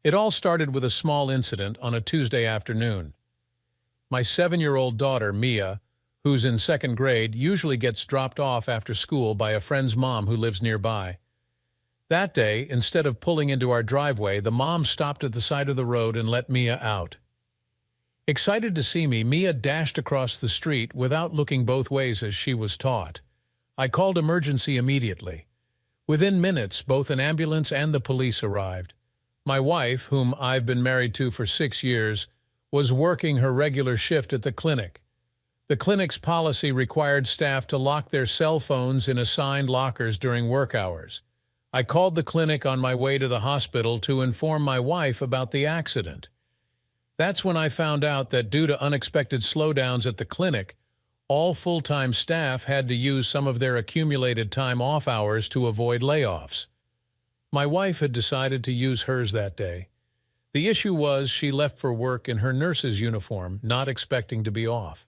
It all started with a small incident on a Tuesday afternoon. My 7-year-old daughter, Mia, who's in second grade, usually gets dropped off after school by a friend's mom who lives nearby. That day, instead of pulling into our driveway, the mom stopped at the side of the road and let Mia out. Excited to see me, Mia dashed across the street without looking both ways as she was taught. I called emergency immediately. Within minutes, both an ambulance and the police arrived. My wife, whom I've been married to for 6 years, was working her regular shift at the clinic. The clinic's policy required staff to lock their cell phones in assigned lockers during work hours. I called the clinic on my way to the hospital to inform my wife about the accident. That's when I found out that due to unexpected slowdowns at the clinic, all full-time staff had to use some of their accumulated time off hours to avoid layoffs. My wife had decided to use hers that day. The issue was she left for work in her nurse's uniform, not expecting to be off.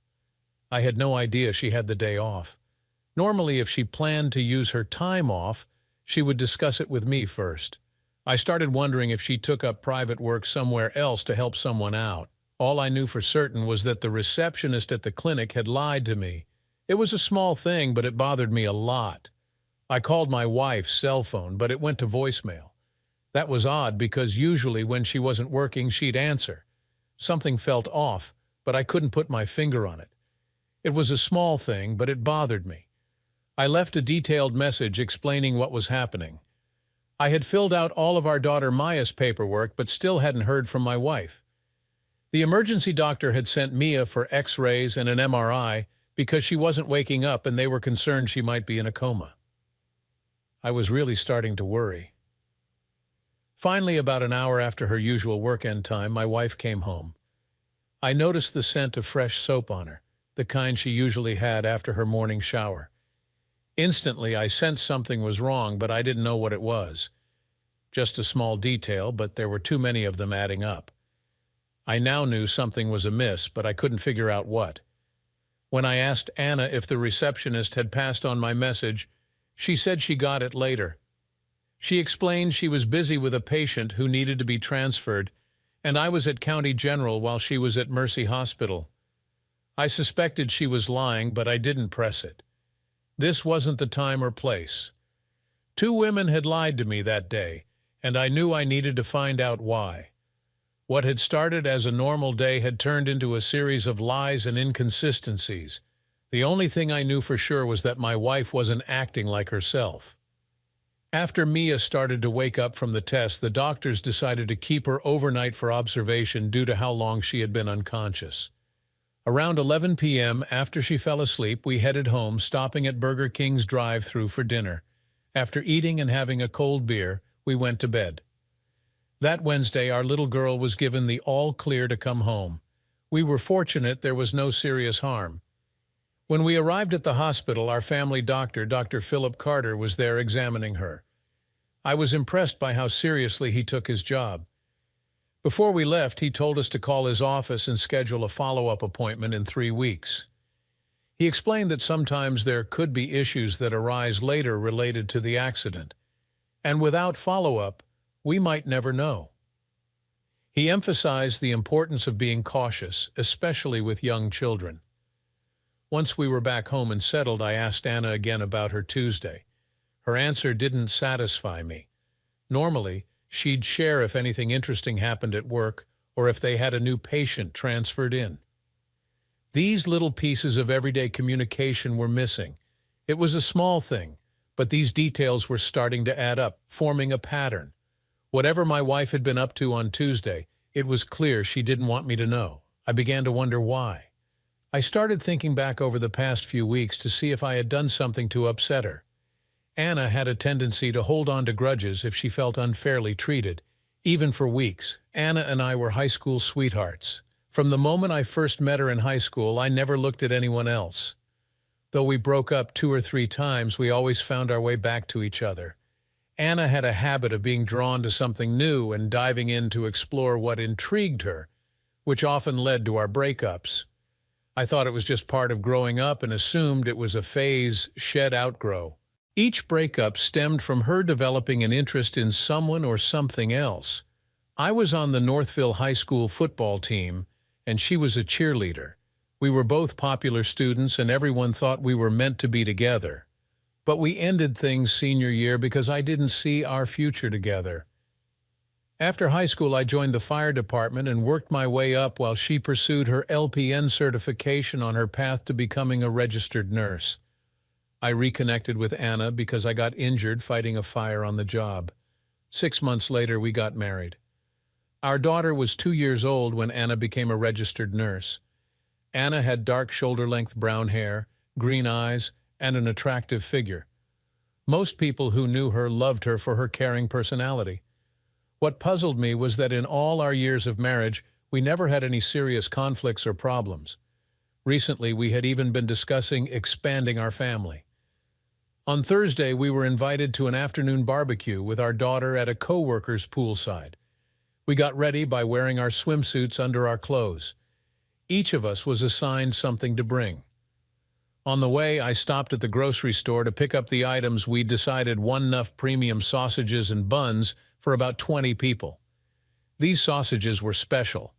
I had no idea she had the day off. Normally, if she planned to use her time off, she would discuss it with me first. I started wondering if she took up private work somewhere else to help someone out. All I knew for certain was that the receptionist at the clinic had lied to me. It was a small thing, but it bothered me a lot. I called my wife's cell phone, but it went to voicemail. That was odd because usually when she wasn't working, she'd answer. Something felt off, but I couldn't put my finger on it. It was a small thing, but it bothered me. I left a detailed message explaining what was happening. I had filled out all of our daughter Maya's paperwork, but still hadn't heard from my wife. The emergency doctor had sent Mia for X-rays and an MRI because she wasn't waking up and they were concerned she might be in a coma. I was really starting to worry. Finally, about an hour after her usual work-end time, my wife came home. I noticed the scent of fresh soap on her, the kind she usually had after her morning shower. Instantly, I sensed something was wrong, but I didn't know what it was. Just a small detail, but there were too many of them adding up. I now knew something was amiss, but I couldn't figure out what. When I asked Anna if the receptionist had passed on my message, she said she got it later. She explained she was busy with a patient who needed to be transferred, and I was at County General while she was at Mercy Hospital. I suspected she was lying, but I didn't press it. This wasn't the time or place. 2 women had lied to me that day, and I knew I needed to find out why. What had started as a normal day had turned into a series of lies and inconsistencies. The only thing I knew for sure was that my wife wasn't acting like herself. After Mia started to wake up from the test, the doctors decided to keep her overnight for observation due to how long she had been unconscious. Around 11 p.m., after she fell asleep, we headed home, stopping at Burger King's drive-thru for dinner. After eating and having a cold beer, we went to bed. That Wednesday, our little girl was given the all-clear to come home. We were fortunate there was no serious harm. When we arrived at the hospital, our family doctor, Dr. Philip Carter, was there examining her. I was impressed by how seriously he took his job. Before we left, he told us to call his office and schedule a follow-up appointment in 3 weeks. He explained that sometimes there could be issues that arise later related to the accident, and without follow-up, we might never know. He emphasized the importance of being cautious, especially with young children. Once we were back home and settled, I asked Anna again about her Tuesday. Her answer didn't satisfy me. Normally, she'd share if anything interesting happened at work or if they had a new patient transferred in. These little pieces of everyday communication were missing. It was a small thing, but these details were starting to add up, forming a pattern. Whatever my wife had been up to on Tuesday, it was clear she didn't want me to know. I began to wonder why. I started thinking back over the past few weeks to see if I had done something to upset her. Anna had a tendency to hold on to grudges if she felt unfairly treated, even for weeks. Anna and I were high school sweethearts. From the moment I first met her in high school, I never looked at anyone else. Though we broke up 2 or 3 times, we always found our way back to each other. Anna had a habit of being drawn to something new and diving in to explore what intrigued her, which often led to our breakups. I thought it was just part of growing up and assumed it was a phase she'd outgrow. Each breakup stemmed from her developing an interest in someone or something else. I was on the Northville High School football team, and she was a cheerleader. We were both popular students, and everyone thought we were meant to be together. But we ended things senior year because I didn't see our future together. After high school, I joined the fire department and worked my way up while she pursued her LPN certification on her path to becoming a registered nurse. I reconnected with Anna because I got injured fighting a fire on the job. 6 months later, we got married. Our daughter was 2 years old when Anna became a registered nurse. Anna had dark shoulder-length brown hair, green eyes, and an attractive figure. Most people who knew her loved her for her caring personality. What puzzled me was that in all our years of marriage, we never had any serious conflicts or problems. Recently, we had even been discussing expanding our family. On Thursday, we were invited to an afternoon barbecue with our daughter at a co-worker's poolside. We got ready by wearing our swimsuits under our clothes. Each of us was assigned something to bring. On the way, I stopped at the grocery store to pick up the items we'd decided one enough premium sausages and buns for about 20 people. These sausages were special.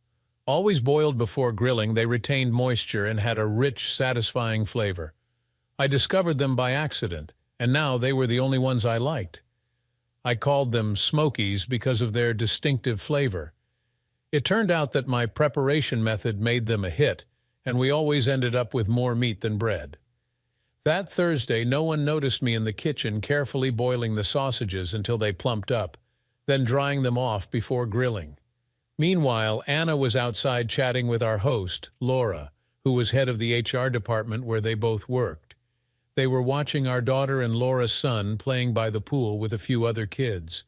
Always boiled before grilling, they retained moisture and had a rich, satisfying flavor. I discovered them by accident, and now they were the only ones I liked. I called them Smokies because of their distinctive flavor. It turned out that my preparation method made them a hit, and we always ended up with more meat than bread. That Thursday, no one noticed me in the kitchen carefully boiling the sausages until they plumped up, then drying them off before grilling. Meanwhile, Anna was outside chatting with our host, Laura, who was head of the HR department where they both worked. They were watching our daughter and Laura's son playing by the pool with a few other kids.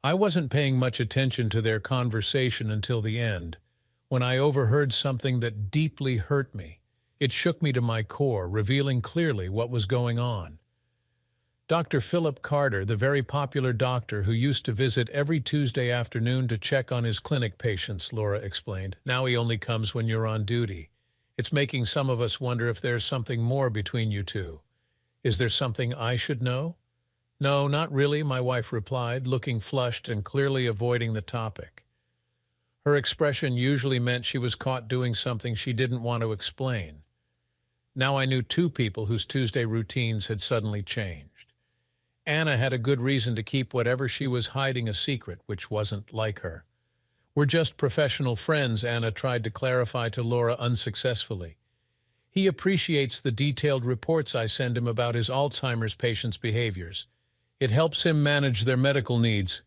I wasn't paying much attention to their conversation until the end, when I overheard something that deeply hurt me. It shook me to my core, revealing clearly what was going on. Dr. Philip Carter, the very popular doctor who used to visit every Tuesday afternoon to check on his clinic patients, Laura explained. Now he only comes when you're on duty. It's making some of us wonder if there's something more between you two. Is there something I should know? No, not really, my wife replied, looking flushed and clearly avoiding the topic. Her expression usually meant she was caught doing something she didn't want to explain. Now I knew two people whose Tuesday routines had suddenly changed. Anna had a good reason to keep whatever she was hiding a secret, which wasn't like her. We're just professional friends, Anna tried to clarify to Laura unsuccessfully. He appreciates the detailed reports I send him about his Alzheimer's patients' behaviors. It helps him manage their medical needs.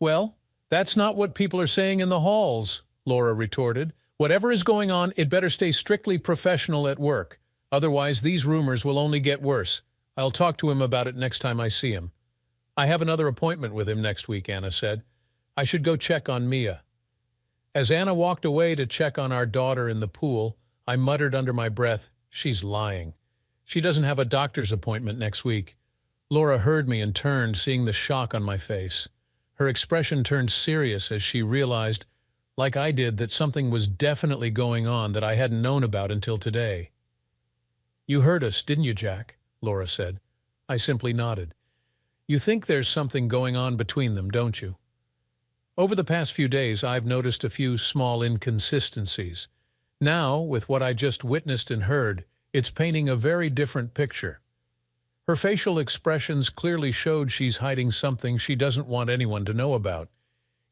Well, that's not what people are saying in the halls, Laura retorted. Whatever is going on, it better stay strictly professional at work. Otherwise, these rumors will only get worse. I'll talk to him about it next time I see him. I have another appointment with him next week, Anna said. I should go check on Mia. As Anna walked away to check on our daughter in the pool, I muttered under my breath, she's lying. She doesn't have a doctor's appointment next week. Laura heard me and turned, seeing the shock on my face. Her expression turned serious as she realized, like I did, that something was definitely going on that I hadn't known about until today. You heard us, didn't you, Jack? Laura said. I simply nodded. You think there's something going on between them, don't you? Over the past few days, I've noticed a few small inconsistencies. Now, with what I just witnessed and heard, it's painting a very different picture. Her facial expressions clearly showed she's hiding something she doesn't want anyone to know about.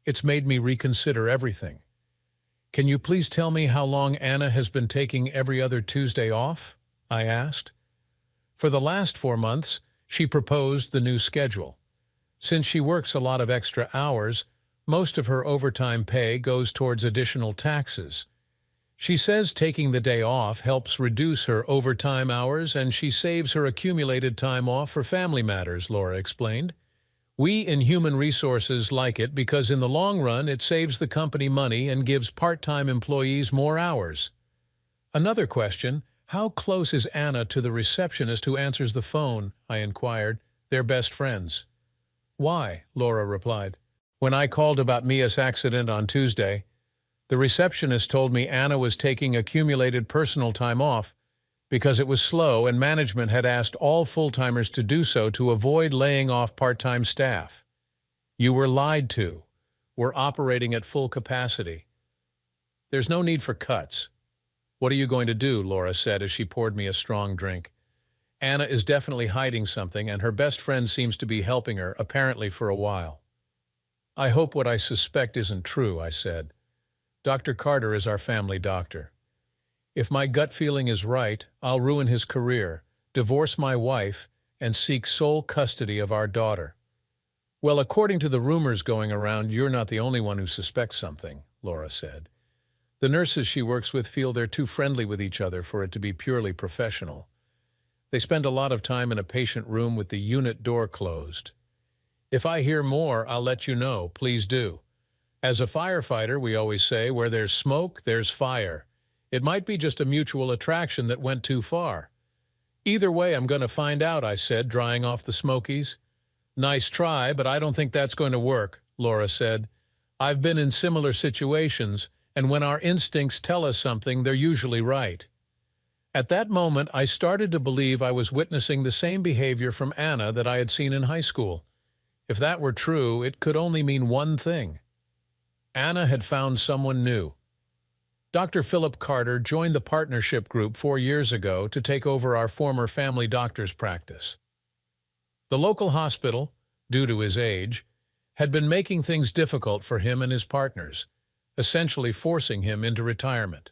It's made me reconsider everything. Can you please tell me how long Anna has been taking every other Tuesday off? I asked. For the last 4 months, she proposed the new schedule. Since she works a lot of extra hours, most of her overtime pay goes towards additional taxes. She says taking the day off helps reduce her overtime hours and she saves her accumulated time off for family matters, Laura explained. We in Human Resources like it because in the long run it saves the company money and gives part-time employees more hours. Another question, how close is Anna to the receptionist who answers the phone? I inquired. They're best friends. Why? Laura replied. When I called about Mia's accident on Tuesday, the receptionist told me Anna was taking accumulated personal time off because it was slow and management had asked all full-timers to do so to avoid laying off part-time staff. You were lied to. We're operating at full capacity. There's no need for cuts. What are you going to do? Laura said as she poured me a strong drink. Anna is definitely hiding something, and her best friend seems to be helping her, apparently for a while. I hope what I suspect isn't true, I said. Dr. Carter is our family doctor. If my gut feeling is right, I'll ruin his career, divorce my wife, and seek sole custody of our daughter. Well, according to the rumors going around, you're not the only one who suspects something, Laura said. The nurses she works with feel they're too friendly with each other for it to be purely professional. They spend a lot of time in a patient room with the unit door closed. If I hear more, I'll let you know. Please do. As a firefighter, we always say, where there's smoke, there's fire. It might be just a mutual attraction that went too far. Either way, I'm going to find out, I said, drying off the smokies. Nice try, but I don't think that's going to work, Laura said. I've been in similar situations, and when our instincts tell us something, they're usually right. At that moment, I started to believe I was witnessing the same behavior from Anna that I had seen in high school. If that were true, it could only mean one thing. Anna had found someone new. Dr. Philip Carter joined the partnership group 4 years ago to take over our former family doctor's practice. The local hospital, due to his age, had been making things difficult for him and his partners, essentially forcing him into retirement.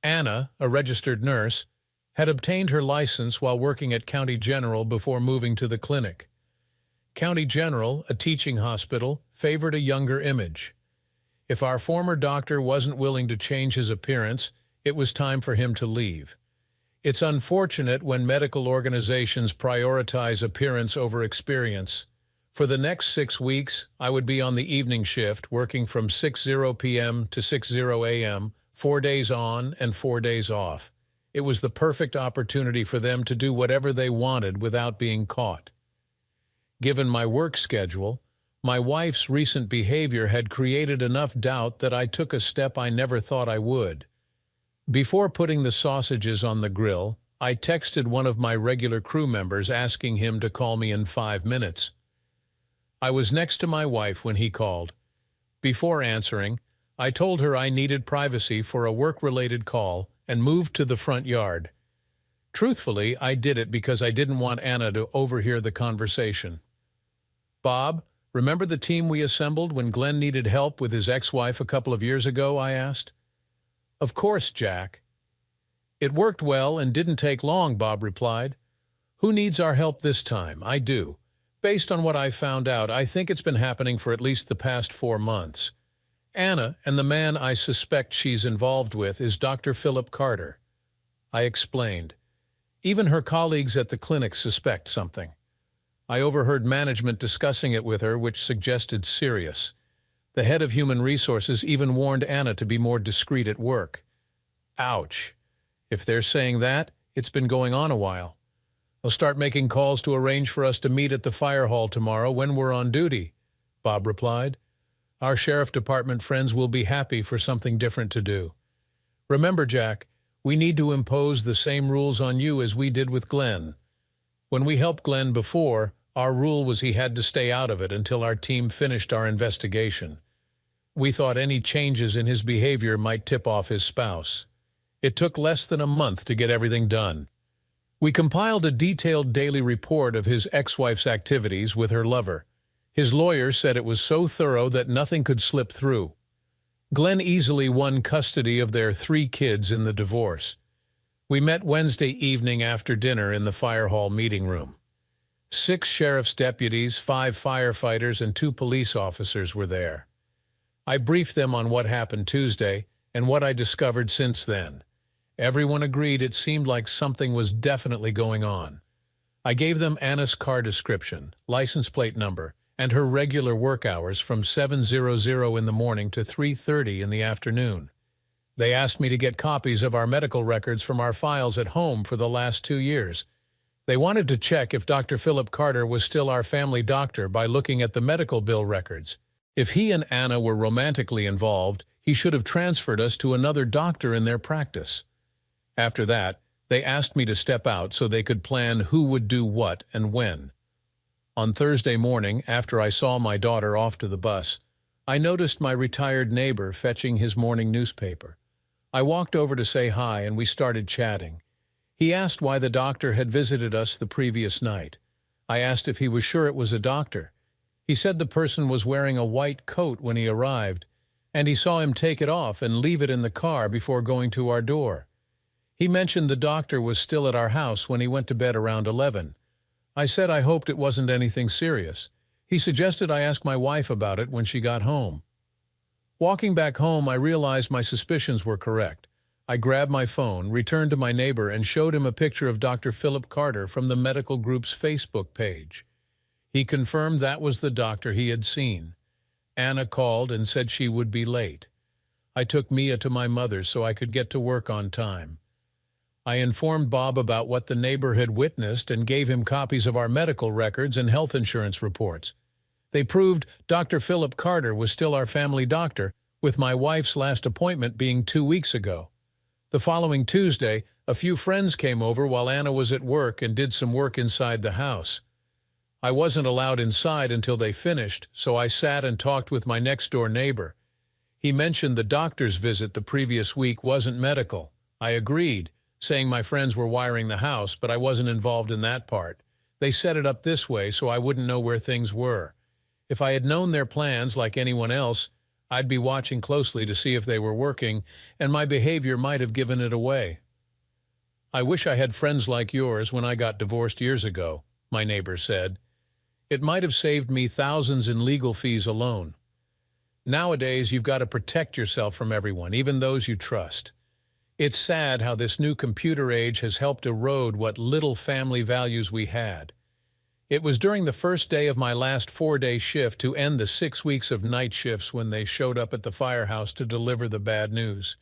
Anna, a registered nurse, had obtained her license while working at County General before moving to the clinic. County General, a teaching hospital, favored a younger image. If our former doctor wasn't willing to change his appearance, it was time for him to leave. It's unfortunate when medical organizations prioritize appearance over experience. For the next 6 weeks, I would be on the evening shift, working from 6:00 p.m. to 6:00 a.m., 4 days on and 4 days off. It was the perfect opportunity for them to do whatever they wanted without being caught. Given my work schedule, my wife's recent behavior had created enough doubt that I took a step I never thought I would. Before putting the sausages on the grill, I texted one of my regular crew members asking him to call me in 5 minutes. I was next to my wife when he called. Before answering, I told her I needed privacy for a work-related call and moved to the front yard. Truthfully, I did it because I didn't want Anna to overhear the conversation. "Bob, remember the team we assembled when Glenn needed help with his ex-wife a couple of years ago?" I asked. "Of course, Jack." "It worked well and didn't take long," Bob replied. "Who needs our help this time? I do. Based on what I found out, I think it's been happening for at least the past 4 months. Anna, and the man I suspect she's involved with, is Dr. Philip Carter." I explained. Even her colleagues at the clinic suspect something. I overheard management discussing it with her, which suggested serious. The head of human resources even warned Anna to be more discreet at work. Ouch. If they're saying that, it's been going on a while. "I'll start making calls to arrange for us to meet at the fire hall tomorrow when we're on duty," Bob replied. "Our sheriff department friends will be happy for something different to do. Remember, Jack, we need to impose the same rules on you as we did with Glenn. When we helped Glenn before, our rule was he had to stay out of it until our team finished our investigation. We thought any changes in his behavior might tip off his spouse. It took less than a month to get everything done. We compiled a detailed daily report of his ex-wife's activities with her lover. His lawyer said it was so thorough that nothing could slip through. Glenn easily won custody of their 3 kids in the divorce. We met Wednesday evening after dinner in the fire hall meeting room. 6 sheriff's deputies, 5 firefighters, and 2 police officers were there. I briefed them on what happened Tuesday and what I discovered since then. Everyone agreed it seemed like something was definitely going on. I gave them Anna's car description, license plate number, and her regular work hours from 7:00 in the morning to 3:30 in the afternoon. They asked me to get copies of our medical records from our files at home for the last 2 years. They wanted to check if Dr. Philip Carter was still our family doctor by looking at the medical bill records. If he and Anna were romantically involved, he should have transferred us to another doctor in their practice. After that, they asked me to step out so they could plan who would do what and when. On Thursday morning, after I saw my daughter off to the bus, I noticed my retired neighbor fetching his morning newspaper. I walked over to say hi and we started chatting. He asked why the doctor had visited us the previous night. I asked if he was sure it was a doctor. He said the person was wearing a white coat when he arrived, and he saw him take it off and leave it in the car before going to our door. He mentioned the doctor was still at our house when he went to bed around 11. I said I hoped it wasn't anything serious. He suggested I ask my wife about it when she got home. Walking back home, I realized my suspicions were correct. I grabbed my phone, returned to my neighbor, and showed him a picture of Dr. Philip Carter from the medical group's Facebook page. He confirmed that was the doctor he had seen. Anna called and said she would be late. I took Mia to my mother's so I could get to work on time. I informed Bob about what the neighbor had witnessed and gave him copies of our medical records and health insurance reports. They proved Dr. Philip Carter was still our family doctor, with my wife's last appointment being 2 weeks ago. The following Tuesday, a few friends came over while Anna was at work and did some work inside the house. I wasn't allowed inside until they finished, so I sat and talked with my next-door neighbor. He mentioned the doctor's visit the previous week wasn't medical. I agreed, saying my friends were wiring the house, but I wasn't involved in that part. They set it up this way so I wouldn't know where things were. If I had known their plans like anyone else, I'd be watching closely to see if they were working, and my behavior might have given it away. I wish I had friends like yours when I got divorced years ago, my neighbor said. It might have saved me thousands in legal fees alone. Nowadays, you've got to protect yourself from everyone, even those you trust. It's sad how this new computer age has helped erode what little family values we had. It was during the first day of my last 4-day shift to end the 6 weeks of night shifts when they showed up at the firehouse to deliver the bad news.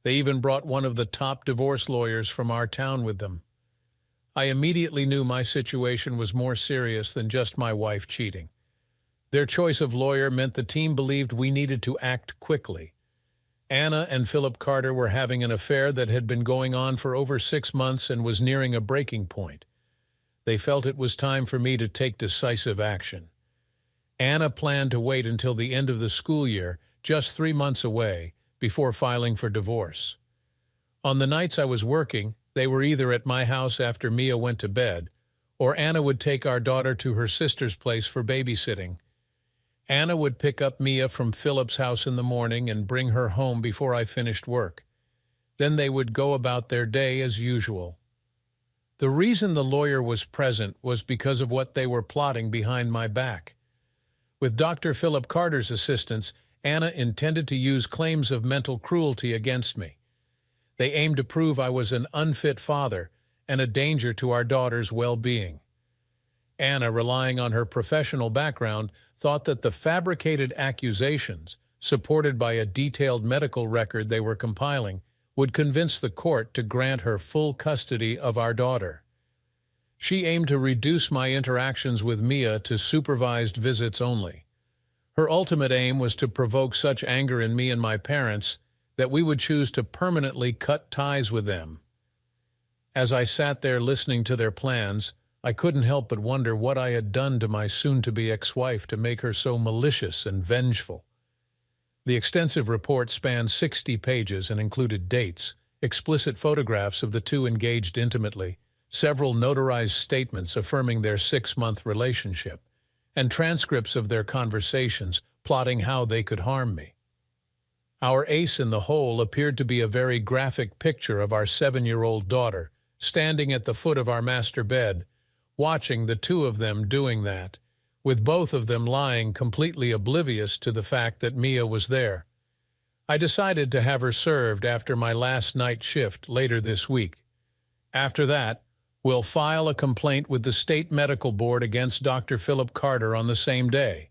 They even brought one of the top divorce lawyers from our town with them. I immediately knew my situation was more serious than just my wife cheating. Their choice of lawyer meant the team believed we needed to act quickly. Anna and Philip Carter were having an affair that had been going on for over 6 months and was nearing a breaking point. They felt it was time for me to take decisive action. Anna planned to wait until the end of the school year, just 3 months away, before filing for divorce. On the nights I was working, they were either at my house after Mia went to bed, or Anna would take our daughter to her sister's place for babysitting. Anna would pick up Mia from Philip's house in the morning and bring her home before I finished work. Then they would go about their day as usual. The reason the lawyer was present was because of what they were plotting behind my back. With Dr. Philip Carter's assistance, Anna intended to use claims of mental cruelty against me. They aimed to prove I was an unfit father and a danger to our daughter's well-being. Anna, relying on her professional background, thought that the fabricated accusations, supported by a detailed medical record they were compiling, would convince the court to grant her full custody of our daughter. She aimed to reduce my interactions with Mia to supervised visits only. Her ultimate aim was to provoke such anger in me and my parents that we would choose to permanently cut ties with them. As I sat there listening to their plans, I couldn't help but wonder what I had done to my soon-to-be ex-wife to make her so malicious and vengeful. The extensive report spanned 60 pages and included dates, explicit photographs of the two engaged intimately, several notarized statements affirming their 6-month relationship, and transcripts of their conversations plotting how they could harm me. Our ace in the hole appeared to be a very graphic picture of our 7-year-old daughter, standing at the foot of our master bed, watching the two of them doing that, with both of them lying completely oblivious to the fact that Mia was there. I decided to have her served after my last night shift later this week. After that, we'll file a complaint with the State Medical Board against Dr. Philip Carter on the same day.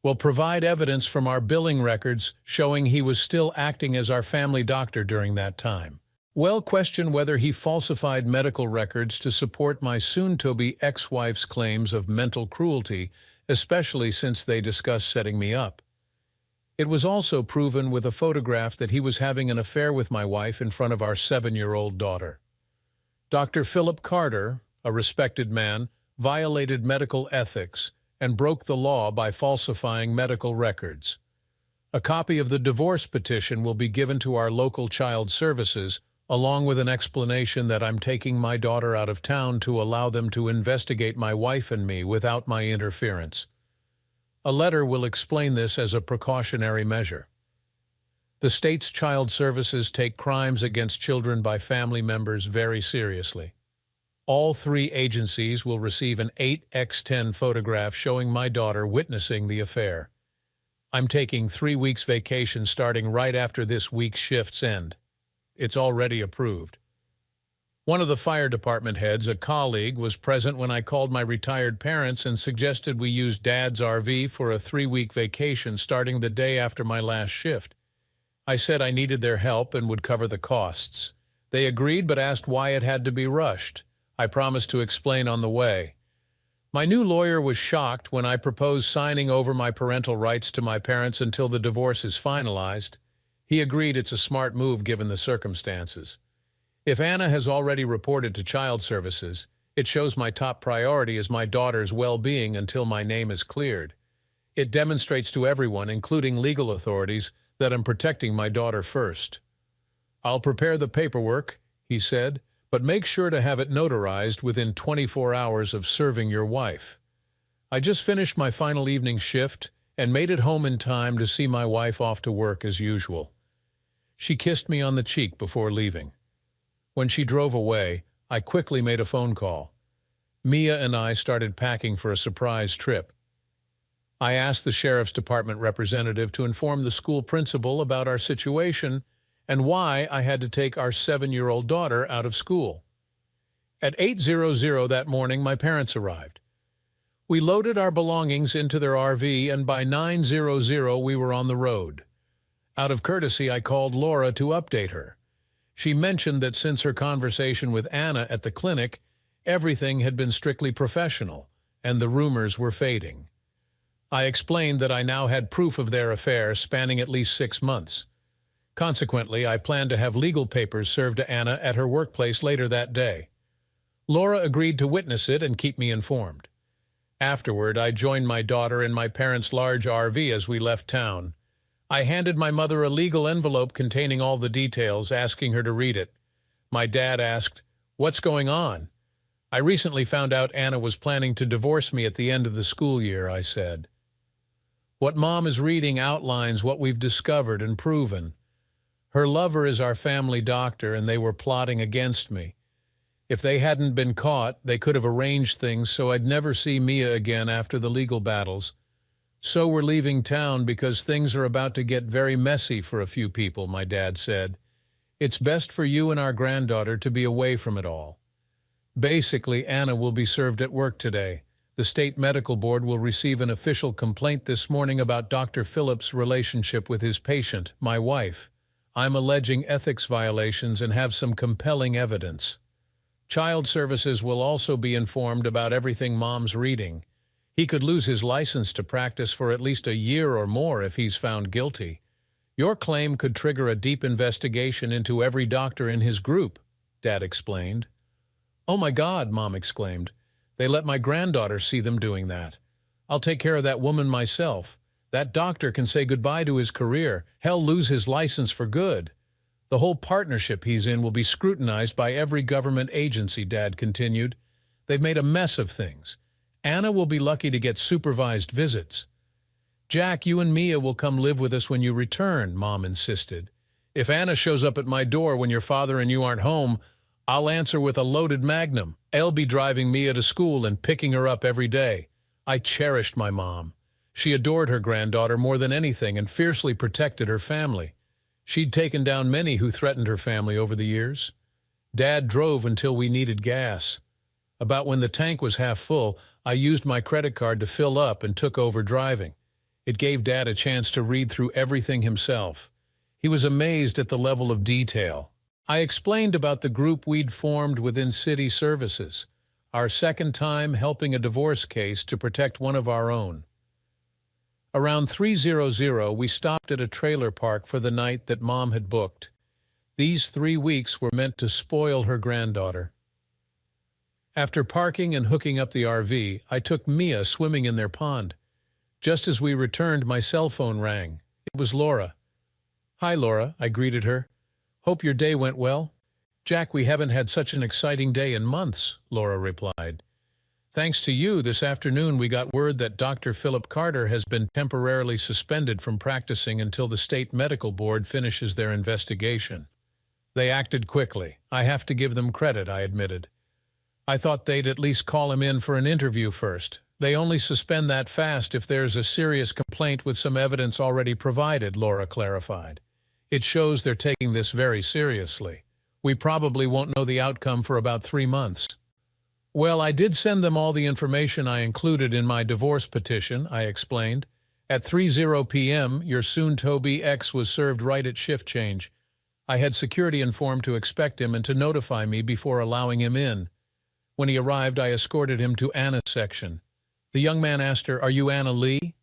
We'll provide evidence from our billing records showing he was still acting as our family doctor during that time. We'll question whether he falsified medical records to support my soon-to-be ex-wife's claims of mental cruelty, especially since they discussed setting me up. It was also proven with a photograph that he was having an affair with my wife in front of our 7-year-old daughter. Dr. Philip Carter, a respected man, violated medical ethics and broke the law by falsifying medical records. A copy of the divorce petition will be given to our local child services, along with an explanation that I'm taking my daughter out of town to allow them to investigate my wife and me without my interference. A letter will explain this as a precautionary measure. The state's child services take crimes against children by family members very seriously. All three agencies will receive an 8x10 photograph showing my daughter witnessing the affair. I'm taking 3 weeks vacation starting right after this week's shifts end. It's already approved. One of the fire department heads, a colleague, was present when I called my retired parents and suggested we use Dad's RV for a 3-week vacation starting the day after my last shift. I said I needed their help and would cover the costs. They agreed but asked why it had to be rushed. I promised to explain on the way. My new lawyer was shocked when I proposed signing over my parental rights to my parents until the divorce is finalized. He agreed it's a smart move given the circumstances. If Anna has already reported to child services, it shows my top priority is my daughter's well-being until my name is cleared. It demonstrates to everyone, including legal authorities, that I'm protecting my daughter first. I'll prepare the paperwork, he said, but make sure to have it notarized within 24 hours of serving your wife. I just finished my final evening shift and made it home in time to see my wife off to work as usual. She kissed me on the cheek before leaving. When she drove away, I quickly made a phone call. Mia and I started packing for a surprise trip. I asked the Sheriff's Department representative to inform the school principal about our situation and why I had to take our 7-year-old daughter out of school. At 8:00 that morning, my parents arrived. We loaded our belongings into their RV, and by 9:00 we were on the road. Out of courtesy, I called Laura to update her. She mentioned that since her conversation with Anna at the clinic, everything had been strictly professional, and the rumors were fading. I explained that I now had proof of their affair spanning at least 6 months. Consequently, I planned to have legal papers served to Anna at her workplace later that day. Laura agreed to witness it and keep me informed. Afterward, I joined my daughter in my parents' large RV as we left town. I handed my mother a legal envelope containing all the details, asking her to read it. My dad asked, "What's going on?" "I recently found out Anna was planning to divorce me at the end of the school year," I said. What Mom is reading outlines what we've discovered and proven. Her lover is our family doctor, and they were plotting against me. If they hadn't been caught, they could have arranged things so I'd never see Mia again after the legal battles. "So we're leaving town because things are about to get very messy for a few people," my dad said. "It's best for you and our granddaughter to be away from it all." Basically, Anna will be served at work today. The state medical board will receive an official complaint this morning about Dr. Phillips' relationship with his patient, my wife. I'm alleging ethics violations and have some compelling evidence. Child services will also be informed about everything Mom's reading. He could lose his license to practice for at least a year or more if he's found guilty. Your claim could trigger a deep investigation into every doctor in his group, Dad explained. "Oh my God," Mom exclaimed. "They let my granddaughter see them doing that. I'll take care of that woman myself. That doctor can say goodbye to his career, hell, lose his license for good. The whole partnership he's in will be scrutinized by every government agency," Dad continued. "They've made a mess of things. Anna will be lucky to get supervised visits." "Jack, you and Mia will come live with us when you return," Mom insisted. "If Anna shows up at my door when your father and you aren't home, I'll answer with a loaded Magnum. I'll be driving Mia to school and picking her up every day." I cherished my mom. She adored her granddaughter more than anything and fiercely protected her family. She'd taken down many who threatened her family over the years. Dad drove until we needed gas. About when the tank was half full, I used my credit card to fill up and took over driving. It gave Dad a chance to read through everything himself. He was amazed at the level of detail. I explained about the group we'd formed within city services, our second time helping a divorce case to protect one of our own. Around 3:00, we stopped at a trailer park for the night that Mom had booked. These 3 weeks were meant to spoil her granddaughter. After parking and hooking up the RV, I took Mia swimming in their pond. Just as we returned, my cell phone rang. It was Laura. "Hi, Laura," I greeted her. "Hope your day went well." "Jack, we haven't had such an exciting day in months," Laura replied. "Thanks to you, this afternoon we got word that Dr. Philip Carter has been temporarily suspended from practicing until the state medical board finishes their investigation." They acted quickly. I have to give them credit, I admitted. "I thought they'd at least call him in for an interview first. They only suspend that fast if there's a serious complaint with some evidence already provided," Laura clarified. "It shows they're taking this very seriously. We probably won't know the outcome for about 3 months." "Well, I did send them all the information I included in my divorce petition," I explained. "At 3:00 p.m., your soon-to-be ex was served right at shift change. I had security informed to expect him and to notify me before allowing him in. When he arrived, I escorted him to Anna's section. The young man asked her, 'Are you Anna Lee?'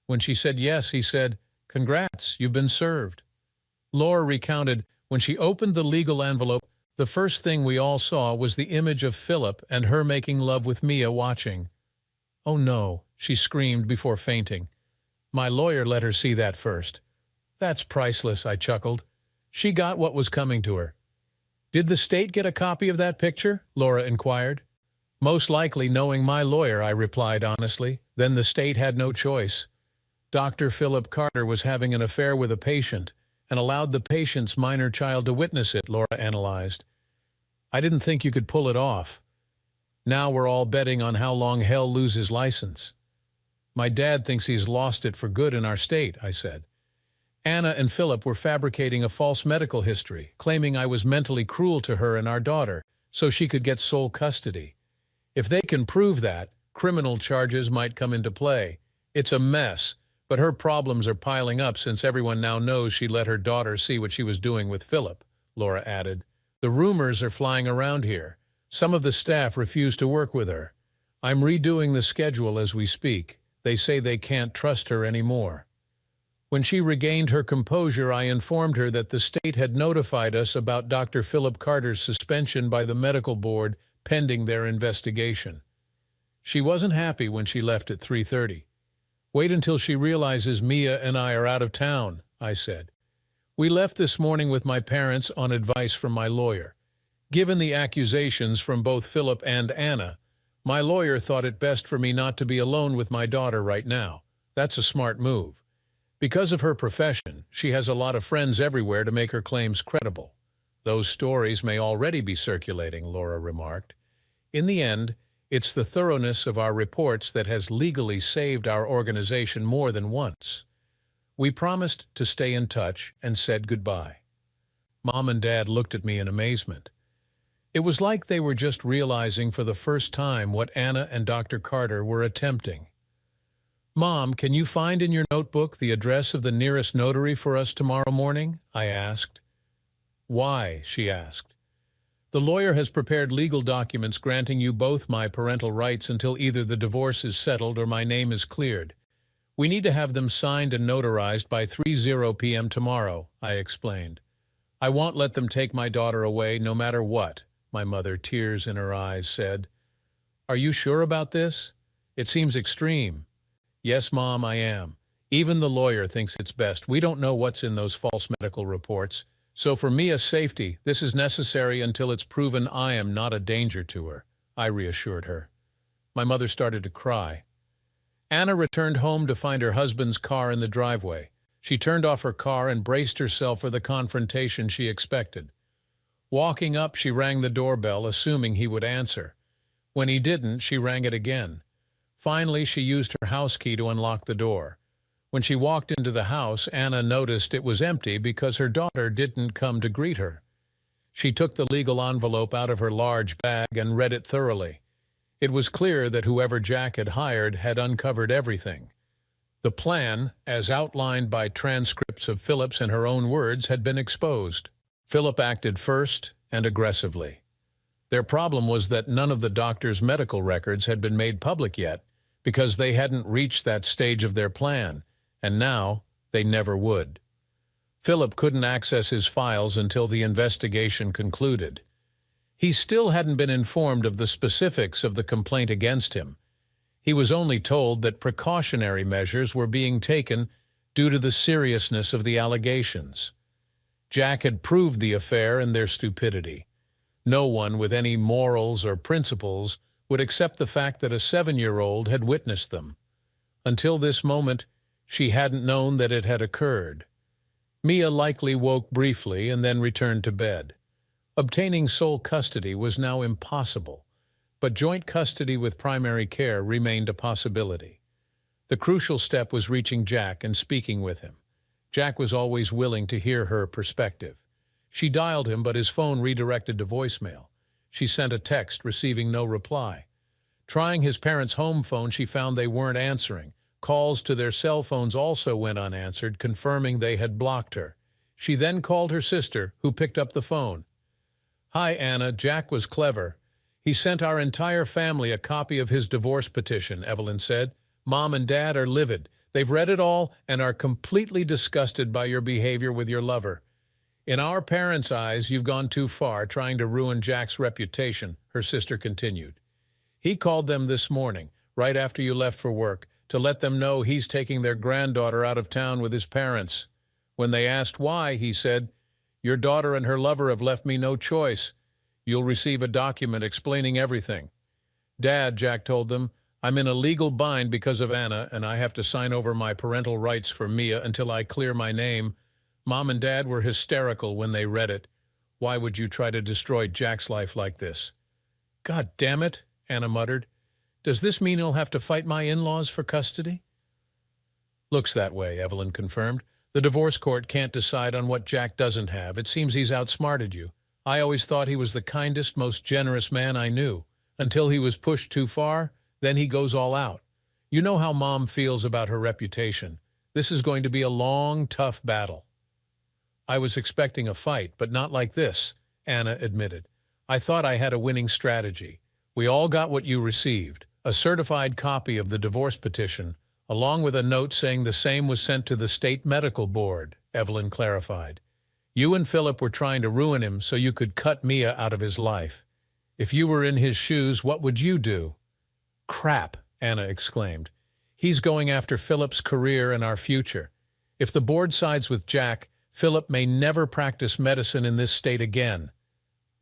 When she said yes, he said, 'Congrats, you've been served.'" Laura recounted, "When she opened the legal envelope, the first thing we all saw was the image of Philip and her making love with Mia watching. 'Oh no,' she screamed before fainting. My lawyer let her see that first." "That's priceless," I chuckled. "She got what was coming to her." "Did the state get a copy of that picture?" Laura inquired. "Most likely, knowing my lawyer," I replied honestly. "Then the state had no choice. Dr. Philip Carter was having an affair with a patient and allowed the patient's minor child to witness it," Laura analyzed. "I didn't think you could pull it off. Now we're all betting on how long hell loses his license." "My dad thinks he's lost it for good in our state," I said. "Anna and Philip were fabricating a false medical history, claiming I was mentally cruel to her and our daughter, so she could get sole custody. If they can prove that, criminal charges might come into play. It's a mess, but her problems are piling up since everyone now knows she let her daughter see what she was doing with Philip," Laura added. "The rumors are flying around here. Some of the staff refuse to work with her. I'm redoing the schedule as we speak. They say they can't trust her anymore." When she regained her composure, I informed her that the state had notified us about Dr. Philip Carter's suspension by the medical board pending their investigation. She wasn't happy when she left at 3:30. "Wait until she realizes Mia and I are out of town," I said. "We left this morning with my parents on advice from my lawyer. Given the accusations from both Philip and Anna, my lawyer thought it best for me not to be alone with my daughter right now. That's a smart move. Because of her profession, she has a lot of friends everywhere to make her claims credible. Those stories may already be circulating," Laura remarked. "In the end, it's the thoroughness of our reports that has legally saved our organization more than once." We promised to stay in touch and said goodbye. Mom and Dad looked at me in amazement. It was like they were just realizing for the first time what Anna and Dr. Carter were attempting. "Mom, can you find in your notebook the address of the nearest notary for us tomorrow morning?" I asked. "Why?" she asked. "The lawyer has prepared legal documents granting you both my parental rights until either the divorce is settled or my name is cleared. We need to have them signed and notarized by 3:00 p.m. tomorrow," I explained. "I won't let them take my daughter away no matter what," my mother, tears in her eyes, said. "Are you sure about this? It seems extreme." "Yes, Mom, I am. Even the lawyer thinks it's best. We don't know what's in those false medical reports. So for Mia's safety, this is necessary until it's proven I am not a danger to her," I reassured her. My mother started to cry. Anna returned home to find her husband's car in the driveway. She turned off her car and braced herself for the confrontation she expected. Walking up, she rang the doorbell, assuming he would answer. When he didn't, she rang it again. Finally, she used her house key to unlock the door. When she walked into the house, Anna noticed it was empty because her daughter didn't come to greet her. She took the legal envelope out of her large bag and read it thoroughly. It was clear that whoever Jack had hired had uncovered everything. The plan, as outlined by transcripts of Philip's and her own words, had been exposed. Philip acted first and aggressively. Their problem was that none of the doctor's medical records had been made public yet, because they hadn't reached that stage of their plan, and now they never would. Philip couldn't access his files until the investigation concluded. He still hadn't been informed of the specifics of the complaint against him. He was only told that precautionary measures were being taken due to the seriousness of the allegations. Jack had proved the affair and their stupidity. No one with any morals or principles would accept the fact that a 7-year-old had witnessed them. Until this moment, she hadn't known that it had occurred. Mia likely woke briefly and then returned to bed. Obtaining sole custody was now impossible, but joint custody with primary care remained a possibility. The crucial step was reaching Jack and speaking with him. Jack was always willing to hear her perspective. She dialed him, but his phone redirected to voicemail. She sent a text, receiving no reply. Trying his parents' home phone, she found they weren't answering. Calls to their cell phones also went unanswered, confirming they had blocked her. She then called her sister, who picked up the phone. "Hi, Anna. Jack was clever. He sent our entire family a copy of his divorce petition," Evelyn said. "Mom and Dad are livid. They've read it all and are completely disgusted by your behavior with your lover. In our parents' eyes, you've gone too far, trying to ruin Jack's reputation," her sister continued. "He called them this morning, right after you left for work, to let them know he's taking their granddaughter out of town with his parents. When they asked why, he said, 'Your daughter and her lover have left me no choice. You'll receive a document explaining everything.' Dad," Jack told them, "I'm in a legal bind because of Anna, and I have to sign over my parental rights for Mia until I clear my name. Mom and Dad were hysterical when they read it. Why would you try to destroy Jack's life like this?" "God damn it," Anna muttered. "Does this mean he'll have to fight my in-laws for custody?" "Looks that way," Evelyn confirmed. "The divorce court can't decide on what Jack doesn't have. It seems he's outsmarted you. I always thought he was the kindest, most generous man I knew. Until he was pushed too far, then he goes all out. You know how Mom feels about her reputation. This is going to be a long, tough battle." "I was expecting a fight, but not like this," Anna admitted. "I thought I had a winning strategy. We all got what you received, a certified copy of the divorce petition, along with a note saying the same was sent to the state medical board," Evelyn clarified. "You and Philip were trying to ruin him so you could cut Mia out of his life. If you were in his shoes, what would you do?" "Crap," Anna exclaimed. "He's going after Philip's career and our future. If the board sides with Jack, Philip may never practice medicine in this state again."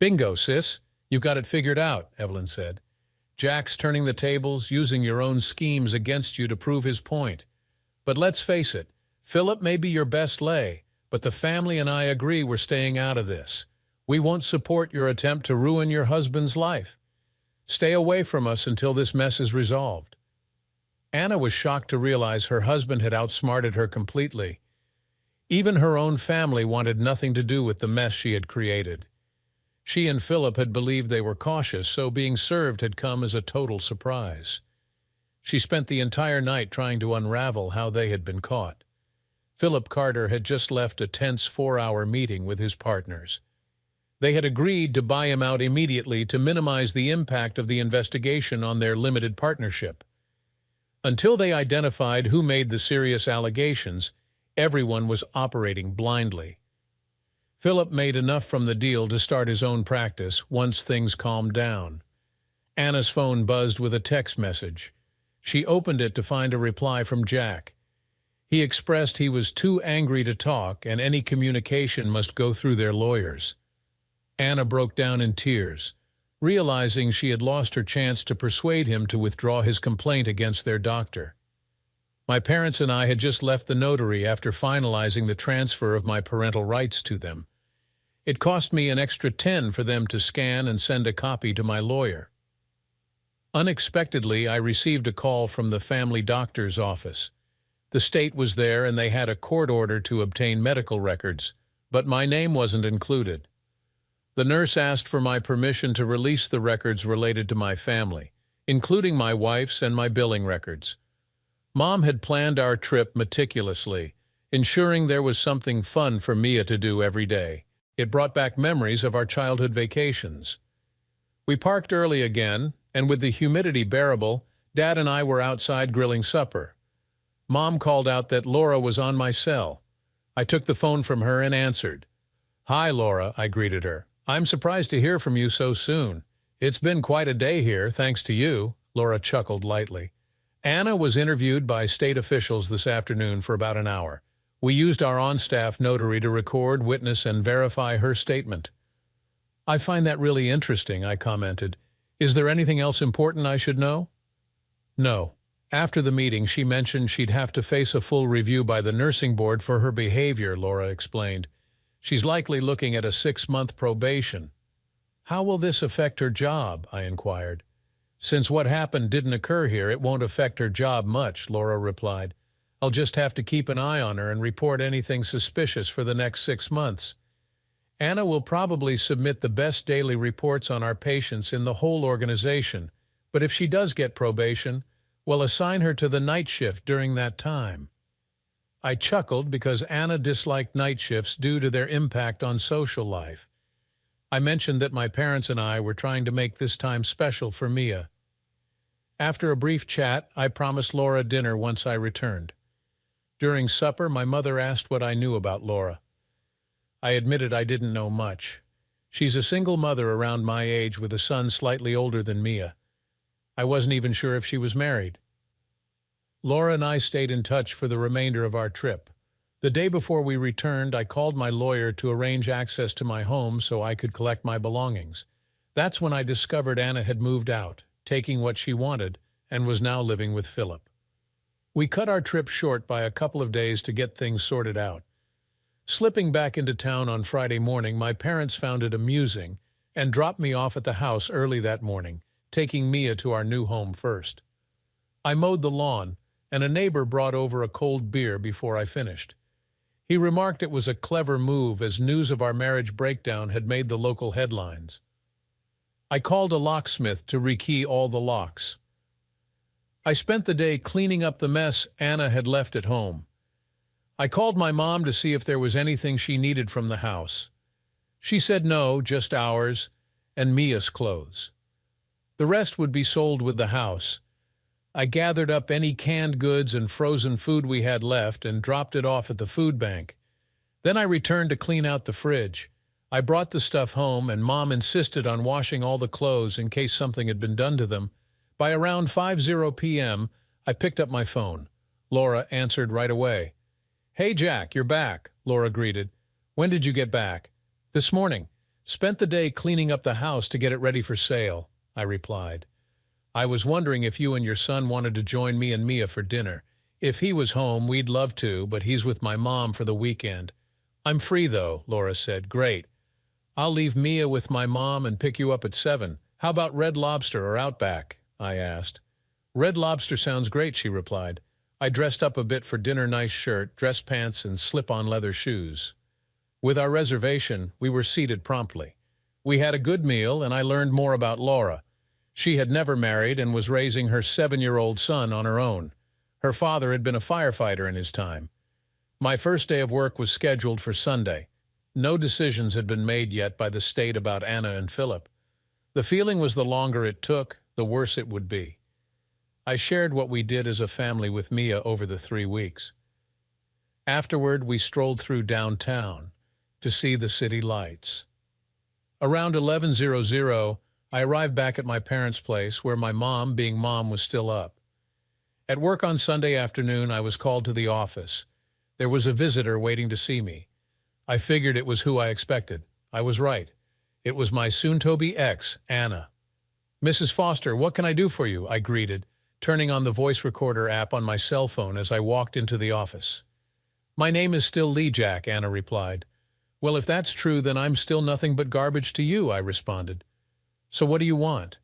"Bingo, sis. You've got it figured out," Evelyn said. "Jack's turning the tables, using your own schemes against you to prove his point. But let's face it, Philip may be your best lay, but the family and I agree we're staying out of this. We won't support your attempt to ruin your husband's life. Stay away from us until this mess is resolved." Anna was shocked to realize her husband had outsmarted her completely. Even her own family wanted nothing to do with the mess she had created. She and Philip had believed they were cautious, so being served had come as a total surprise. She spent the entire night trying to unravel how they had been caught. Philip Carter had just left a tense 4-hour meeting with his partners. They had agreed to buy him out immediately to minimize the impact of the investigation on their limited partnership. Until they identified who made the serious allegations, everyone was operating blindly. Philip made enough from the deal to start his own practice once things calmed down. Anna's phone buzzed with a text message. She opened it to find a reply from Jack. He expressed he was too angry to talk and any communication must go through their lawyers. Anna broke down in tears, realizing she had lost her chance to persuade him to withdraw his complaint against their doctor. "My parents and I had just left the notary after finalizing the transfer of my parental rights to them. It cost me an extra $10 for them to scan and send a copy to my lawyer." Unexpectedly, I received a call from the family doctor's office. The state was there and they had a court order to obtain medical records, but my name wasn't included. The nurse asked for my permission to release the records related to my family, including my wife's and my billing records. Mom had planned our trip meticulously, ensuring there was something fun for Mia to do every day. It brought back memories of our childhood vacations. We parked early again, and with the humidity bearable, Dad and I were outside grilling supper. Mom called out that Laura was on my cell. I took the phone from her and answered. "Hi, Laura," I greeted her. "I'm surprised to hear from you so soon. It's been quite a day here, thanks to you," Laura chuckled lightly. "Anna was interviewed by state officials this afternoon for about an hour. We used our on-staff notary to record, witness, and verify her statement. "I find that really interesting," I commented. "Is there anything else important I should know?" "No." After the meeting, she mentioned she'd have to face a full review by the nursing board for her behavior, Laura explained. "She's likely looking at a 6-month probation." "How will this affect her job?" I inquired. "Since what happened didn't occur here, it won't affect her job much," Laura replied. "I'll just have to keep an eye on her and report anything suspicious for the next 6 months. Anna will probably submit the best daily reports on our patients in the whole organization, but if she does get probation, we'll assign her to the night shift during that time." I chuckled because Anna disliked night shifts due to their impact on social life. I mentioned that my parents and I were trying to make this time special for Mia. After a brief chat, I promised Laura dinner once I returned. During supper, my mother asked what I knew about Laura. I admitted I didn't know much. She's a single mother around my age with a son slightly older than Mia. I wasn't even sure if she was married. Laura and I stayed in touch for the remainder of our trip. The day before we returned, I called my lawyer to arrange access to my home so I could collect my belongings. That's when I discovered Anna had moved out, taking what she wanted, and was now living with Philip. We cut our trip short by a couple of days to get things sorted out. Slipping back into town on Friday morning, my parents found it amusing and dropped me off at the house early that morning, taking Mia to our new home first. I mowed the lawn, and a neighbor brought over a cold beer before I finished. He remarked it was a clever move as news of our marriage breakdown had made the local headlines. I called a locksmith to rekey all the locks. I spent the day cleaning up the mess Anna had left at home. I called my mom to see if there was anything she needed from the house. She said no, just ours and Mia's clothes. The rest would be sold with the house. I gathered up any canned goods and frozen food we had left and dropped it off at the food bank. Then I returned to clean out the fridge. I brought the stuff home, and Mom insisted on washing all the clothes in case something had been done to them. By around 5:00 p.m., I picked up my phone. Laura answered right away. "Hey, Jack, you're back," Laura greeted. "When did you get back?" "This morning. Spent the day cleaning up the house to get it ready for sale," I replied. "I was wondering if you and your son wanted to join me and Mia for dinner. If he was home, we'd love to, but he's with my mom for the weekend." "I'm free, though," Laura said. "Great. I'll leave Mia with my mom and pick you up at 7. How about Red Lobster or Outback?" I asked. "Red Lobster sounds great," she replied. I dressed up a bit for dinner, nice shirt, dress pants, and slip-on leather shoes. With our reservation, we were seated promptly. We had a good meal, and I learned more about Laura. She had never married and was raising her 7-year-old son on her own. Her father had been a firefighter in his time. My first day of work was scheduled for Sunday. No decisions had been made yet by the state about Anna and Philip. The feeling was the longer it took, the worse it would be. I shared what we did as a family with Mia over the 3 weeks. Afterward, we strolled through downtown to see the city lights. Around 11:00, I arrived back at my parents' place where my mom, being mom, was still up. At work on Sunday afternoon, I was called to the office. There was a visitor waiting to see me. I figured it was who I expected. I was right. It was my soon-to-be ex, Anna. "Mrs. Foster, what can I do for you?" I greeted, turning on the voice recorder app on my cell phone as I walked into the office. "My name is still Lee, Jack," Anna replied. "Well, if that's true, then I'm still nothing but garbage to you," I responded. "So what do you want?"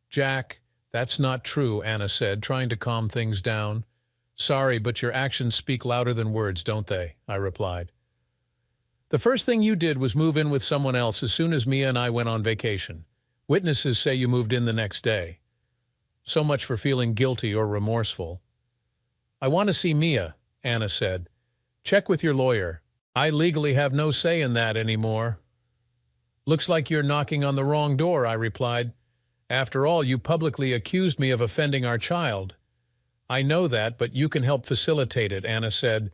"Jack, that's not true," Anna said, trying to calm things down. "Sorry, but your actions speak louder than words, don't they?" I replied. "The first thing you did was move in with someone else as soon as Mia and I went on vacation. Witnesses say you moved in the next day. So much for feeling guilty or remorseful." "I want to see Mia," Anna said. "Check with your lawyer. I legally have no say in that anymore." "Looks like you're knocking on the wrong door," I replied. "After all, you publicly accused me of offending our child." "I know that, but you can help facilitate it," Anna said.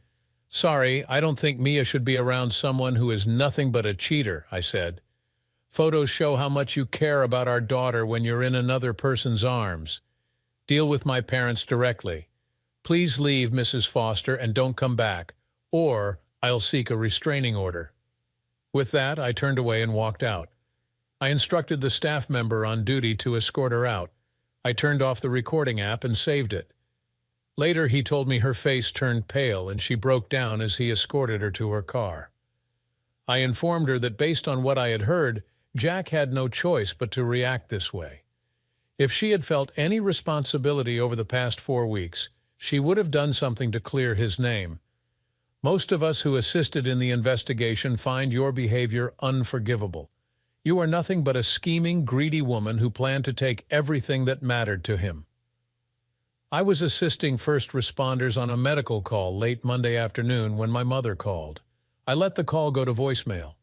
"Sorry, I don't think Mia should be around someone who is nothing but a cheater," I said. "Photos show how much you care about our daughter when you're in another person's arms. Deal with my parents directly. Please leave, Mrs. Foster, and don't come back. or I'll seek a restraining order. With that, I turned away and walked out. I instructed the staff member on duty to escort her out. I turned off the recording app and saved it. Later, he told me her face turned pale and she broke down as he escorted her to her car. I informed her that based on what I had heard, Jack had no choice but to react this way. If she had felt any responsibility over the past 4 weeks, she would have done something to clear his name. Most of us who assisted in the investigation find your behavior unforgivable. You are nothing but a scheming, greedy woman who planned to take everything that mattered to him. I was assisting first responders on a medical call late Monday afternoon when my mother called. I let the call go to voicemail.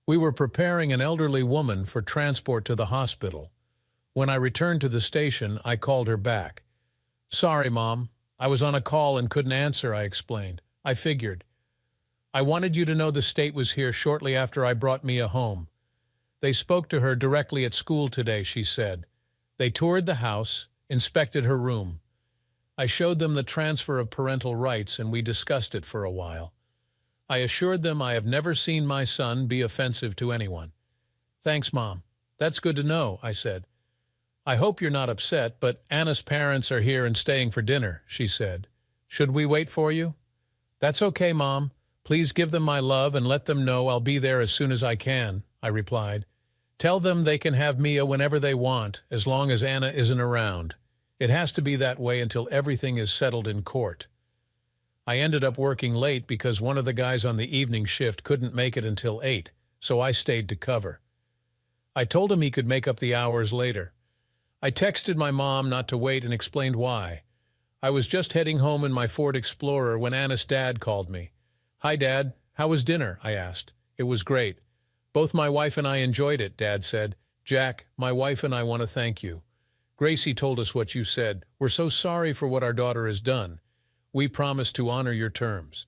We were preparing an elderly woman for transport to the hospital. When I returned to the station, I called her back. "Sorry, Mom. I was on a call and couldn't answer," I explained. "I figured. I wanted you to know the state was here shortly after I brought Mia home. They spoke to her directly at school today," she said. "They toured the house, inspected her room. I showed them the transfer of parental rights and we discussed it for a while. I assured them I have never seen my son be offensive to anyone." "Thanks, Mom. That's good to know," I said. "I hope you're not upset, but Anna's parents are here and staying for dinner," she said. "Should we wait for you?" "That's okay, Mom. Please give them my love and let them know I'll be there as soon as I can," I replied. "Tell them they can have Mia whenever they want, as long as Anna isn't around. It has to be that way until everything is settled in court." I ended up working late because one of the guys on the evening shift couldn't make it until 8, so I stayed to cover. I told him he could make up the hours later. I texted my mom not to wait and explained why. I was just heading home in my Ford Explorer when Anna's dad called me. "Hi, Dad. How was dinner?" I asked. "It was great. Both my wife and I enjoyed it," Dad said. "Jack, my wife and I want to thank you. Gracie told us what you said. We're so sorry for what our daughter has done. We promise to honor your terms.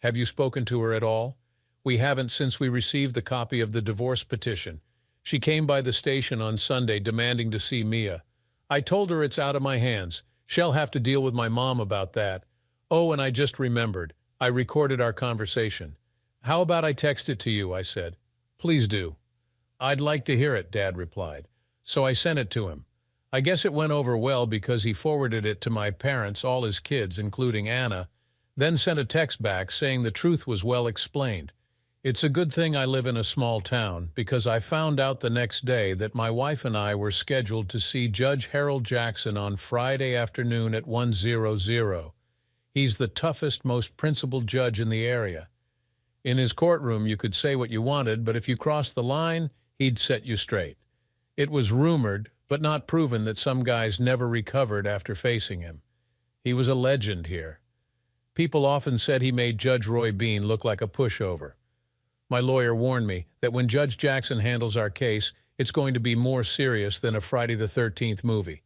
Have you spoken to her at all?" "We haven't since we received the copy of the divorce petition. She came by the station on Sunday demanding to see Mia. I told her it's out of my hands. She'll have to deal with my mom about that. Oh, and I just remembered. I recorded our conversation. How about I text it to you?" I said. "Please do." "I'd like to hear it," Dad replied. So I sent it to him. I guess it went over well because he forwarded it to my parents, all his kids, including Anna, then sent a text back saying the truth was well explained. It's a good thing I live in a small town because I found out the next day that my wife and I were scheduled to see Judge Harold Jackson on Friday afternoon at 1:00. He's the toughest, most principled judge in the area. In his courtroom, you could say what you wanted, but if you crossed the line, he'd set you straight. It was rumored, but not proven, that some guys never recovered after facing him. He was a legend here. People often said he made Judge Roy Bean look like a pushover. My lawyer warned me that when Judge Jackson handles our case, it's going to be more serious than a Friday the 13th movie.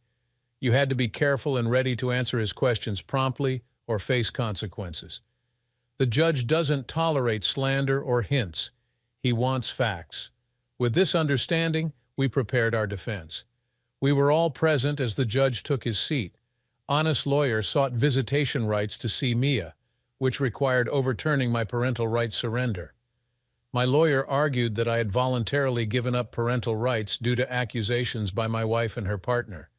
You had to be careful and ready to answer his questions promptly or face consequences. The judge doesn't tolerate slander or hints. He wants facts. With this understanding, we prepared our defense. We were all present as the judge took his seat. Honest lawyer sought visitation rights to see Mia, which required overturning my parental rights surrender. My lawyer argued that I had voluntarily given up parental rights due to accusations by my wife and her partner.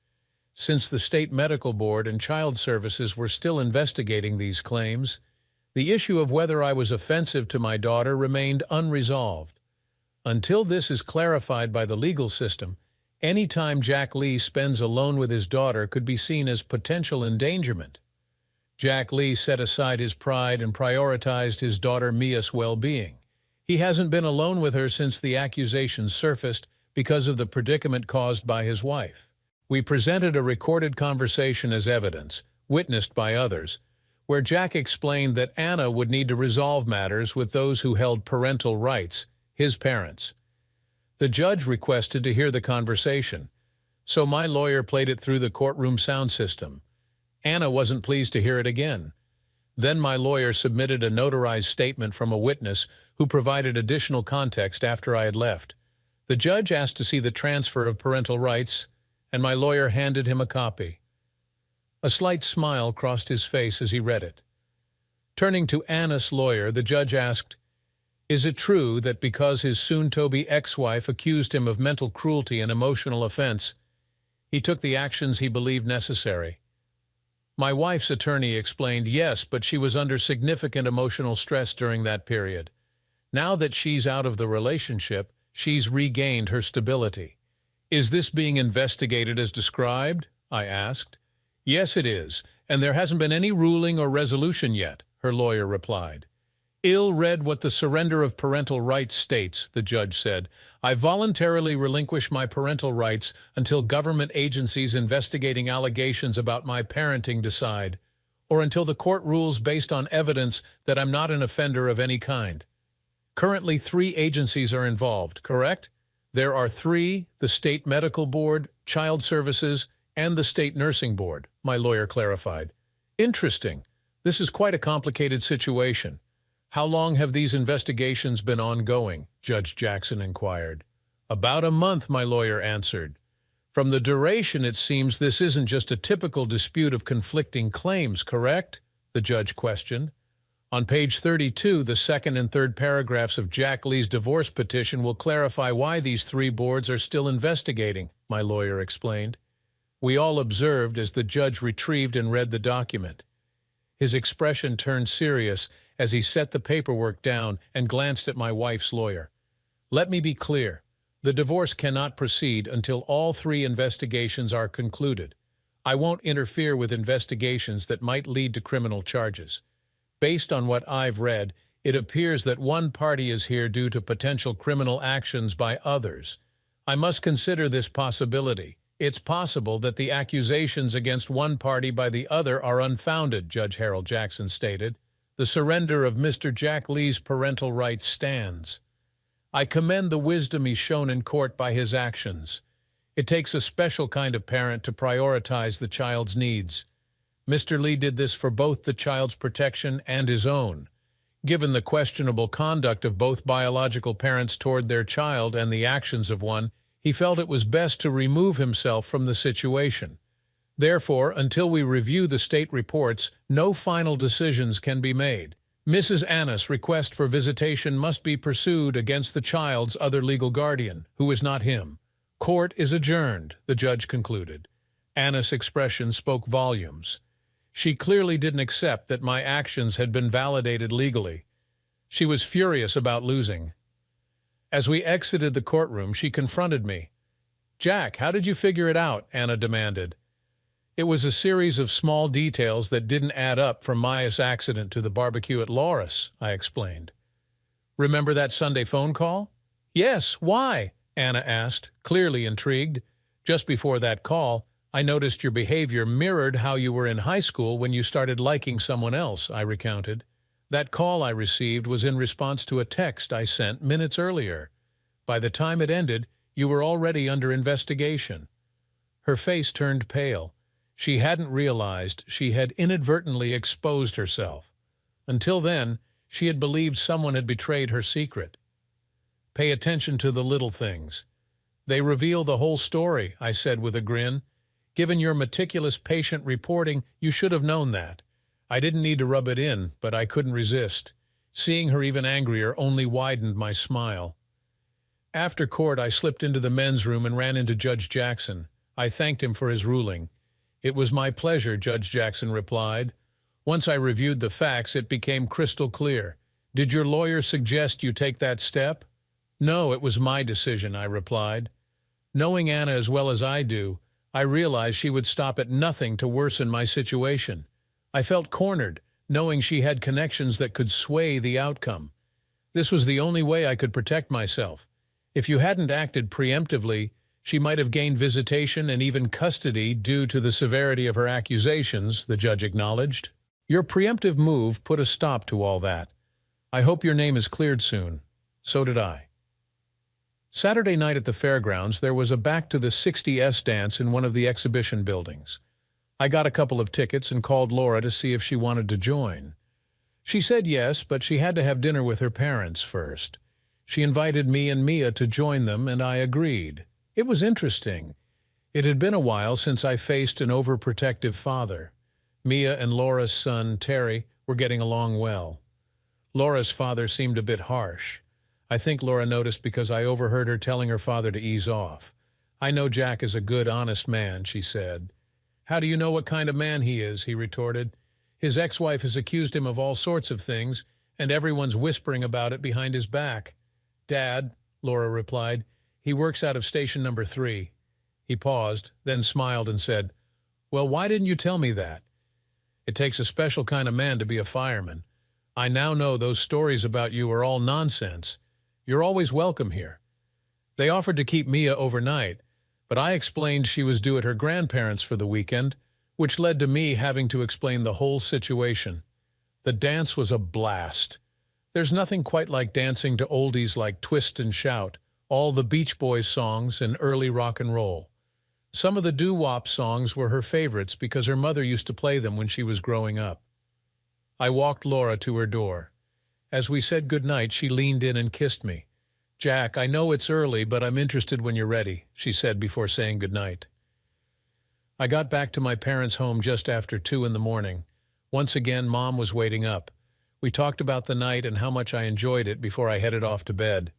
Since the State Medical Board and Child Services were still investigating these claims, the issue of whether I was offensive to my daughter remained unresolved. Until this is clarified by the legal system, any time Jack Lee spends alone with his daughter could be seen as potential endangerment. Jack Lee set aside his pride and prioritized his daughter Mia's well-being. He hasn't been alone with her since the accusations surfaced because of the predicament caused by his wife. We presented a recorded conversation as evidence, witnessed by others, where Jack explained that Anna would need to resolve matters with those who held parental rights, his parents. The judge requested to hear the conversation, so my lawyer played it through the courtroom sound system. Anna wasn't pleased to hear it again. Then my lawyer submitted a notarized statement from a witness who provided additional context after I had left. The judge asked to see the transfer of parental rights, and my lawyer handed him a copy. A slight smile crossed his face as he read it. Turning to Anna's lawyer, the judge asked, "Is it true that because his soon-to-be ex-wife accused him of mental cruelty and emotional offense, he took the actions he believed necessary?" My wife's attorney explained, "Yes, but she was under significant emotional stress during that period. Now that she's out of the relationship, she's regained her stability." "Is this being investigated as described?" I asked. "Yes, it is, and there hasn't been any ruling or resolution yet," her lawyer replied. "Ill read what the surrender of parental rights states," the judge said. "I voluntarily relinquish my parental rights until government agencies investigating allegations about my parenting decide, or until the court rules based on evidence that I'm not an offender of any kind." Currently, 3 agencies are involved, correct? There are 3, the State Medical Board, Child Services, and the State Nursing Board, my lawyer clarified. "Interesting. This is quite a complicated situation. How long have these investigations been ongoing?" Judge Jackson inquired. "About a month," my lawyer answered. "From the duration, it seems this isn't just a typical dispute of conflicting claims, correct?" the judge questioned. "On page 32, the second and third paragraphs of Jack Lee's divorce petition will clarify why these 3 boards are still investigating," my lawyer explained. We all observed as the judge retrieved and read the document. His expression turned serious as he set the paperwork down and glanced at my wife's lawyer. "Let me be clear. The divorce cannot proceed until all 3 investigations are concluded. I won't interfere with investigations that might lead to criminal charges. Based on what I've read, it appears that one party is here due to potential criminal actions by others. I must consider this possibility. It's possible that the accusations against one party by the other are unfounded," Judge Harold Jackson stated. "The surrender of Mr. Jack Lee's parental rights stands. I commend the wisdom he's shown in court by his actions. It takes a special kind of parent to prioritize the child's needs. Mr. Lee did this for both the child's protection and his own. Given the questionable conduct of both biological parents toward their child and the actions of one, he felt it was best to remove himself from the situation. Therefore, until we review the state reports, no final decisions can be made. Mrs. Anna's request for visitation must be pursued against the child's other legal guardian, who is not him. Court is adjourned," the judge concluded. Anna's expression spoke volumes. She clearly didn't accept that my actions had been validated legally. She was furious about losing. As we exited the courtroom, she confronted me. "Jack, how did you figure it out?" Anna demanded. "It was a series of small details that didn't add up from Maya's accident to the barbecue at Loris," I explained. "Remember that Sunday phone call?" "Yes, why?" Anna asked, clearly intrigued. "Just before that call, I noticed your behavior mirrored how you were in high school when you started liking someone else," I recounted. "That call I received was in response to a text I sent minutes earlier. By the time it ended, you were already under investigation." Her face turned pale. She hadn't realized she had inadvertently exposed herself. Until then, she had believed someone had betrayed her secret. "Pay attention to the little things. They reveal the whole story," I said with a grin. "Given your meticulous, patient reporting, you should have known that." I didn't need to rub it in, but I couldn't resist. Seeing her even angrier only widened my smile. After court, I slipped into the men's room and ran into Judge Jackson. I thanked him for his ruling. "It was my pleasure," Judge Jackson replied. "Once I reviewed the facts, it became crystal clear. Did your lawyer suggest you take that step?" "No, it was my decision," I replied. Knowing Anna as well as I do, I realized she would stop at nothing to worsen my situation. I felt cornered, knowing she had connections that could sway the outcome. This was the only way I could protect myself. If you hadn't acted preemptively, she might have gained visitation and even custody due to the severity of her accusations, the judge acknowledged. "Your preemptive move put a stop to all that. I hope your name is cleared soon." So did I. Saturday night at the fairgrounds, there was a Back to the 60s dance in one of the exhibition buildings. I got a couple of tickets and called Laura to see if she wanted to join. She said yes, but she had to have dinner with her parents first. She invited me and Mia to join them, and I agreed. It was interesting. It had been a while since I faced an overprotective father. Mia and Laura's son, Terry, were getting along well. Laura's father seemed a bit harsh. I think Laura noticed because I overheard her telling her father to ease off. "I know Jack is a good, honest man," she said. "How do you know what kind of man he is?" he retorted. "His ex-wife has accused him of all sorts of things, and everyone's whispering about it behind his back." "Dad," Laura replied, "he works out of station number 3. He paused, then smiled and said, "Well, why didn't you tell me that? It takes a special kind of man to be a fireman. I now know those stories about you are all nonsense. You're always welcome here." They offered to keep Mia overnight, but I explained she was due at her grandparents' for the weekend, which led to me having to explain the whole situation. The dance was a blast. There's nothing quite like dancing to oldies like Twist and Shout, all the Beach Boys songs, and early rock and roll. Some of the doo-wop songs were her favorites because her mother used to play them when she was growing up. I walked Laura to her door. As we said goodnight, she leaned in and kissed me. "Jack, I know it's early, but I'm interested when you're ready," she said before saying goodnight. I got back to my parents' home just after 2 in the morning. Once again, Mom was waiting up. We talked about the night and how much I enjoyed it before I headed off to bed.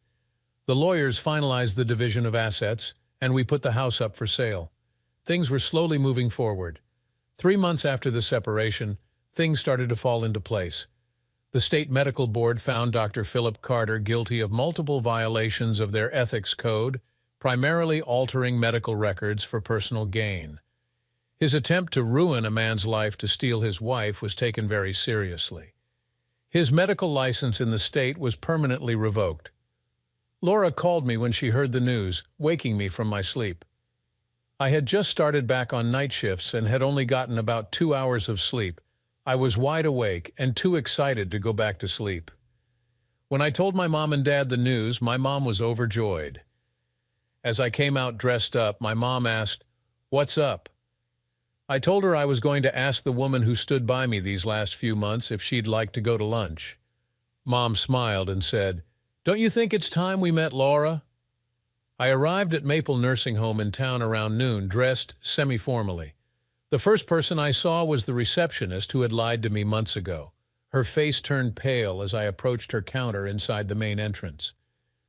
The lawyers finalized the division of assets, and we put the house up for sale. Things were slowly moving forward. 3 months after the separation, things started to fall into place. The state medical board found Dr. Philip Carter guilty of multiple violations of their ethics code, primarily altering medical records for personal gain. His attempt to ruin a man's life to steal his wife was taken very seriously. His medical license in the state was permanently revoked. Laura called me when she heard the news, waking me from my sleep. I had just started back on night shifts and had only gotten about 2 hours of sleep. I was wide awake and too excited to go back to sleep. When I told my mom and dad the news, my mom was overjoyed. As I came out dressed up, my mom asked, "What's up?" I told her I was going to ask the woman who stood by me these last few months if she'd like to go to lunch. Mom smiled and said, "Don't you think it's time we met Laura?" I arrived at Maple Nursing Home in town around noon, dressed semi-formally. The first person I saw was the receptionist who had lied to me months ago. Her face turned pale as I approached her counter inside the main entrance.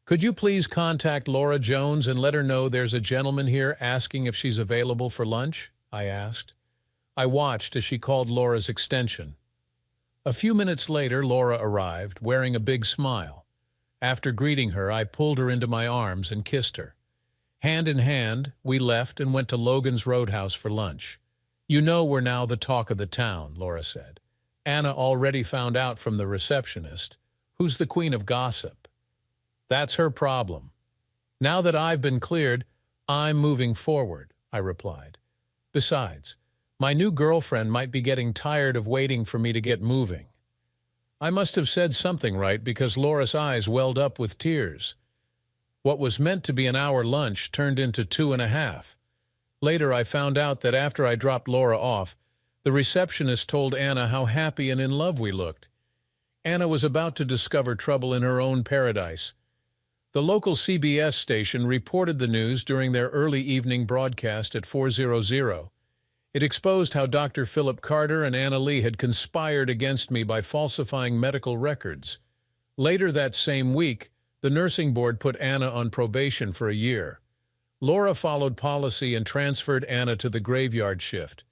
"Could you please contact Laura Jones and let her know there's a gentleman here asking if she's available for lunch?" I asked. I watched as she called Laura's extension. A few minutes later, Laura arrived, wearing a big smile. After greeting her, I pulled her into my arms and kissed her. Hand in hand, we left and went to Logan's Roadhouse for lunch. "You know we're now the talk of the town," Laura said. "Anna already found out from the receptionist, who's the queen of gossip. That's her problem. Now that I've been cleared, I'm moving forward," I replied. "Besides, my new girlfriend might be getting tired of waiting for me to get moving." I must have said something right because Laura's eyes welled up with tears. What was meant to be an hour lunch turned into 2.5. Later, I found out that after I dropped Laura off, the receptionist told Anna how happy and in love we looked. Anna was about to discover trouble in her own paradise. The local CBS station reported the news during their early evening broadcast at 4:00. It exposed how Dr. Philip Carter and Anna Lee had conspired against me by falsifying medical records. Later that same week, the nursing board put Anna on probation for a year. Laura followed policy and transferred Anna to the graveyard shift.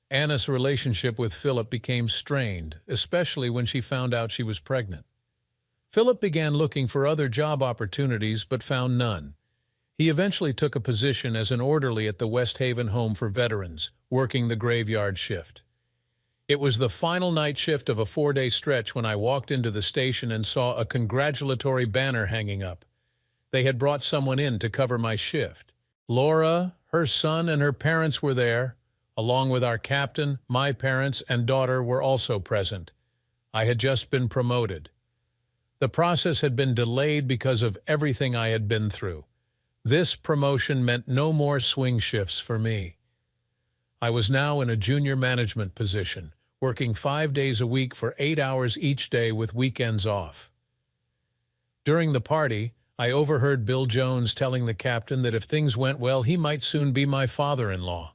Anna's relationship with Philip became strained, especially when she found out she was pregnant. Philip began looking for other job opportunities but found none. He eventually took a position as an orderly at the West Haven Home for Veterans, working the graveyard shift. It was the final night shift of a 4-day stretch when I walked into the station and saw a congratulatory banner hanging up. They had brought someone in to cover my shift. Laura, her son, and her parents were there. Along with our captain, my parents, and daughter were also present. I had just been promoted. The process had been delayed because of everything I had been through. This promotion meant no more swing shifts for me. I was now in a junior management position, working 5 days a week for 8 hours each day with weekends off. During the party, I overheard Bill Jones telling the captain that if things went well, he might soon be my father-in-law.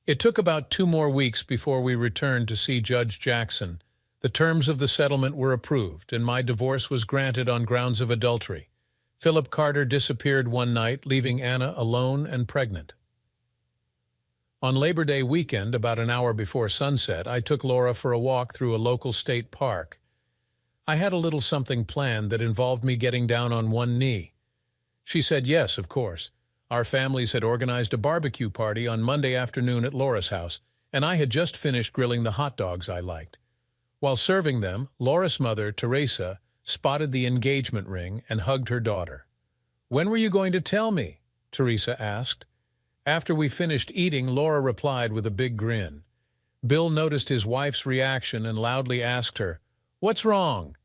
It took about 2 more weeks before we returned to see Judge Jackson, The terms of the settlement were approved, and my divorce was granted on grounds of adultery. Philip Carter disappeared one night, leaving Anna alone and pregnant. On Labor Day weekend, about an hour before sunset, I took Laura for a walk through a local state park. I had a little something planned that involved me getting down on one knee. She said yes, of course. Our families had organized a barbecue party on Monday afternoon at Laura's house, and I had just finished grilling the hot dogs I liked. While serving them, Laura's mother, Teresa, spotted the engagement ring and hugged her daughter. "When were you going to tell me?" Teresa asked. After we finished eating, Laura replied with a big grin. Bill noticed his wife's reaction and loudly asked her, "What's wrong?"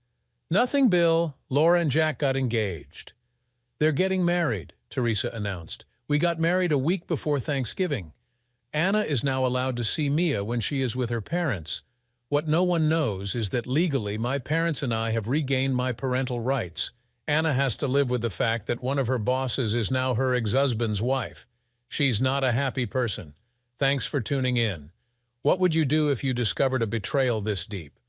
"Nothing, Bill. Laura and Jack got engaged." "They're getting married," Teresa announced. "We got married a week before Thanksgiving. Anna is now allowed to see Mia when she is with her parents. What no one knows is that legally my parents and I have regained my parental rights. Anna has to live with the fact that one of her bosses is now her ex-husband's wife. She's not a happy person. Thanks for tuning in. What would you do if you discovered a betrayal this deep?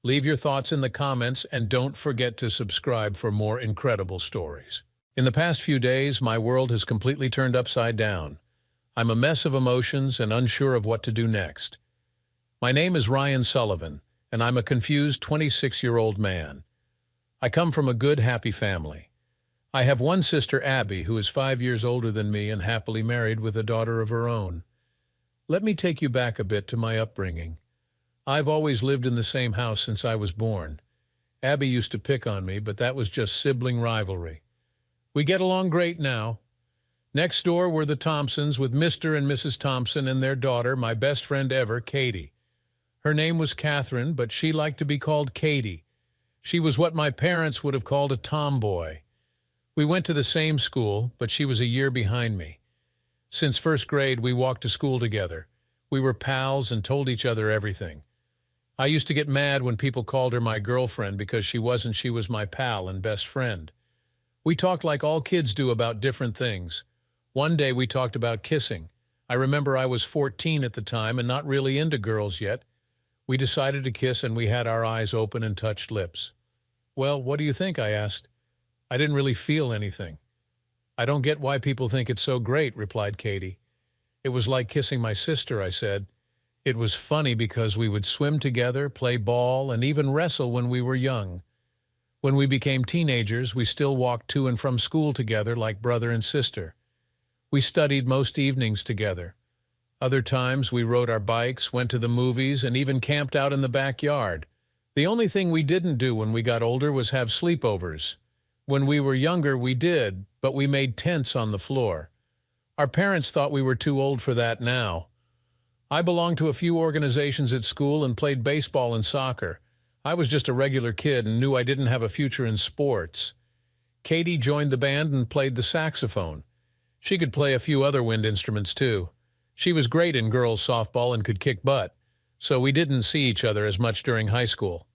Leave your thoughts in the comments and don't forget to subscribe for more incredible stories. In the past few days, my world has completely turned upside down. I'm a mess of emotions and unsure of what to do next. My name is Ryan Sullivan, and I'm a confused 26-year-old man. I come from a good, happy family. I have one sister, Abby, who is 5 years older than me and happily married with a daughter of her own. Let me take you back a bit to my upbringing. I've always lived in the same house since I was born. Abby used to pick on me, but that was just sibling rivalry. We get along great now. Next door were the Thompsons with Mr. and Mrs. Thompson and their daughter, my best friend ever, Katie. Her name was Catherine, but she liked to be called Katie. She was what my parents would have called a tomboy. We went to the same school, but she was a year behind me. Since first grade, we walked to school together. We were pals and told each other everything. I used to get mad when people called her my girlfriend because she wasn't. She was my pal and best friend. We talked like all kids do about different things. One day we talked about kissing. I remember I was 14 at the time and not really into girls yet. We decided to kiss and we had our eyes open and touched lips. "Well, what do you think?" I asked. I didn't really feel anything. "I don't get why people think it's so great," replied Katie. "It was like kissing my sister," I said. "It was funny because we would swim together, play ball, and even wrestle when we were young. When we became teenagers, we still walked to and from school together like brother and sister. We studied most evenings together. Other times we rode our bikes, went to the movies, and even camped out in the backyard. The only thing we didn't do when we got older was have sleepovers. When we were younger, we did, but we made tents on the floor. Our parents thought we were too old for that now. I belonged to a few organizations at school and played baseball and soccer. I was just a regular kid and knew I didn't have a future in sports. Katie joined the band and played the saxophone. She could play a few other wind instruments too. She was great in girls' softball and could kick butt, so we didn't see each other as much during high school.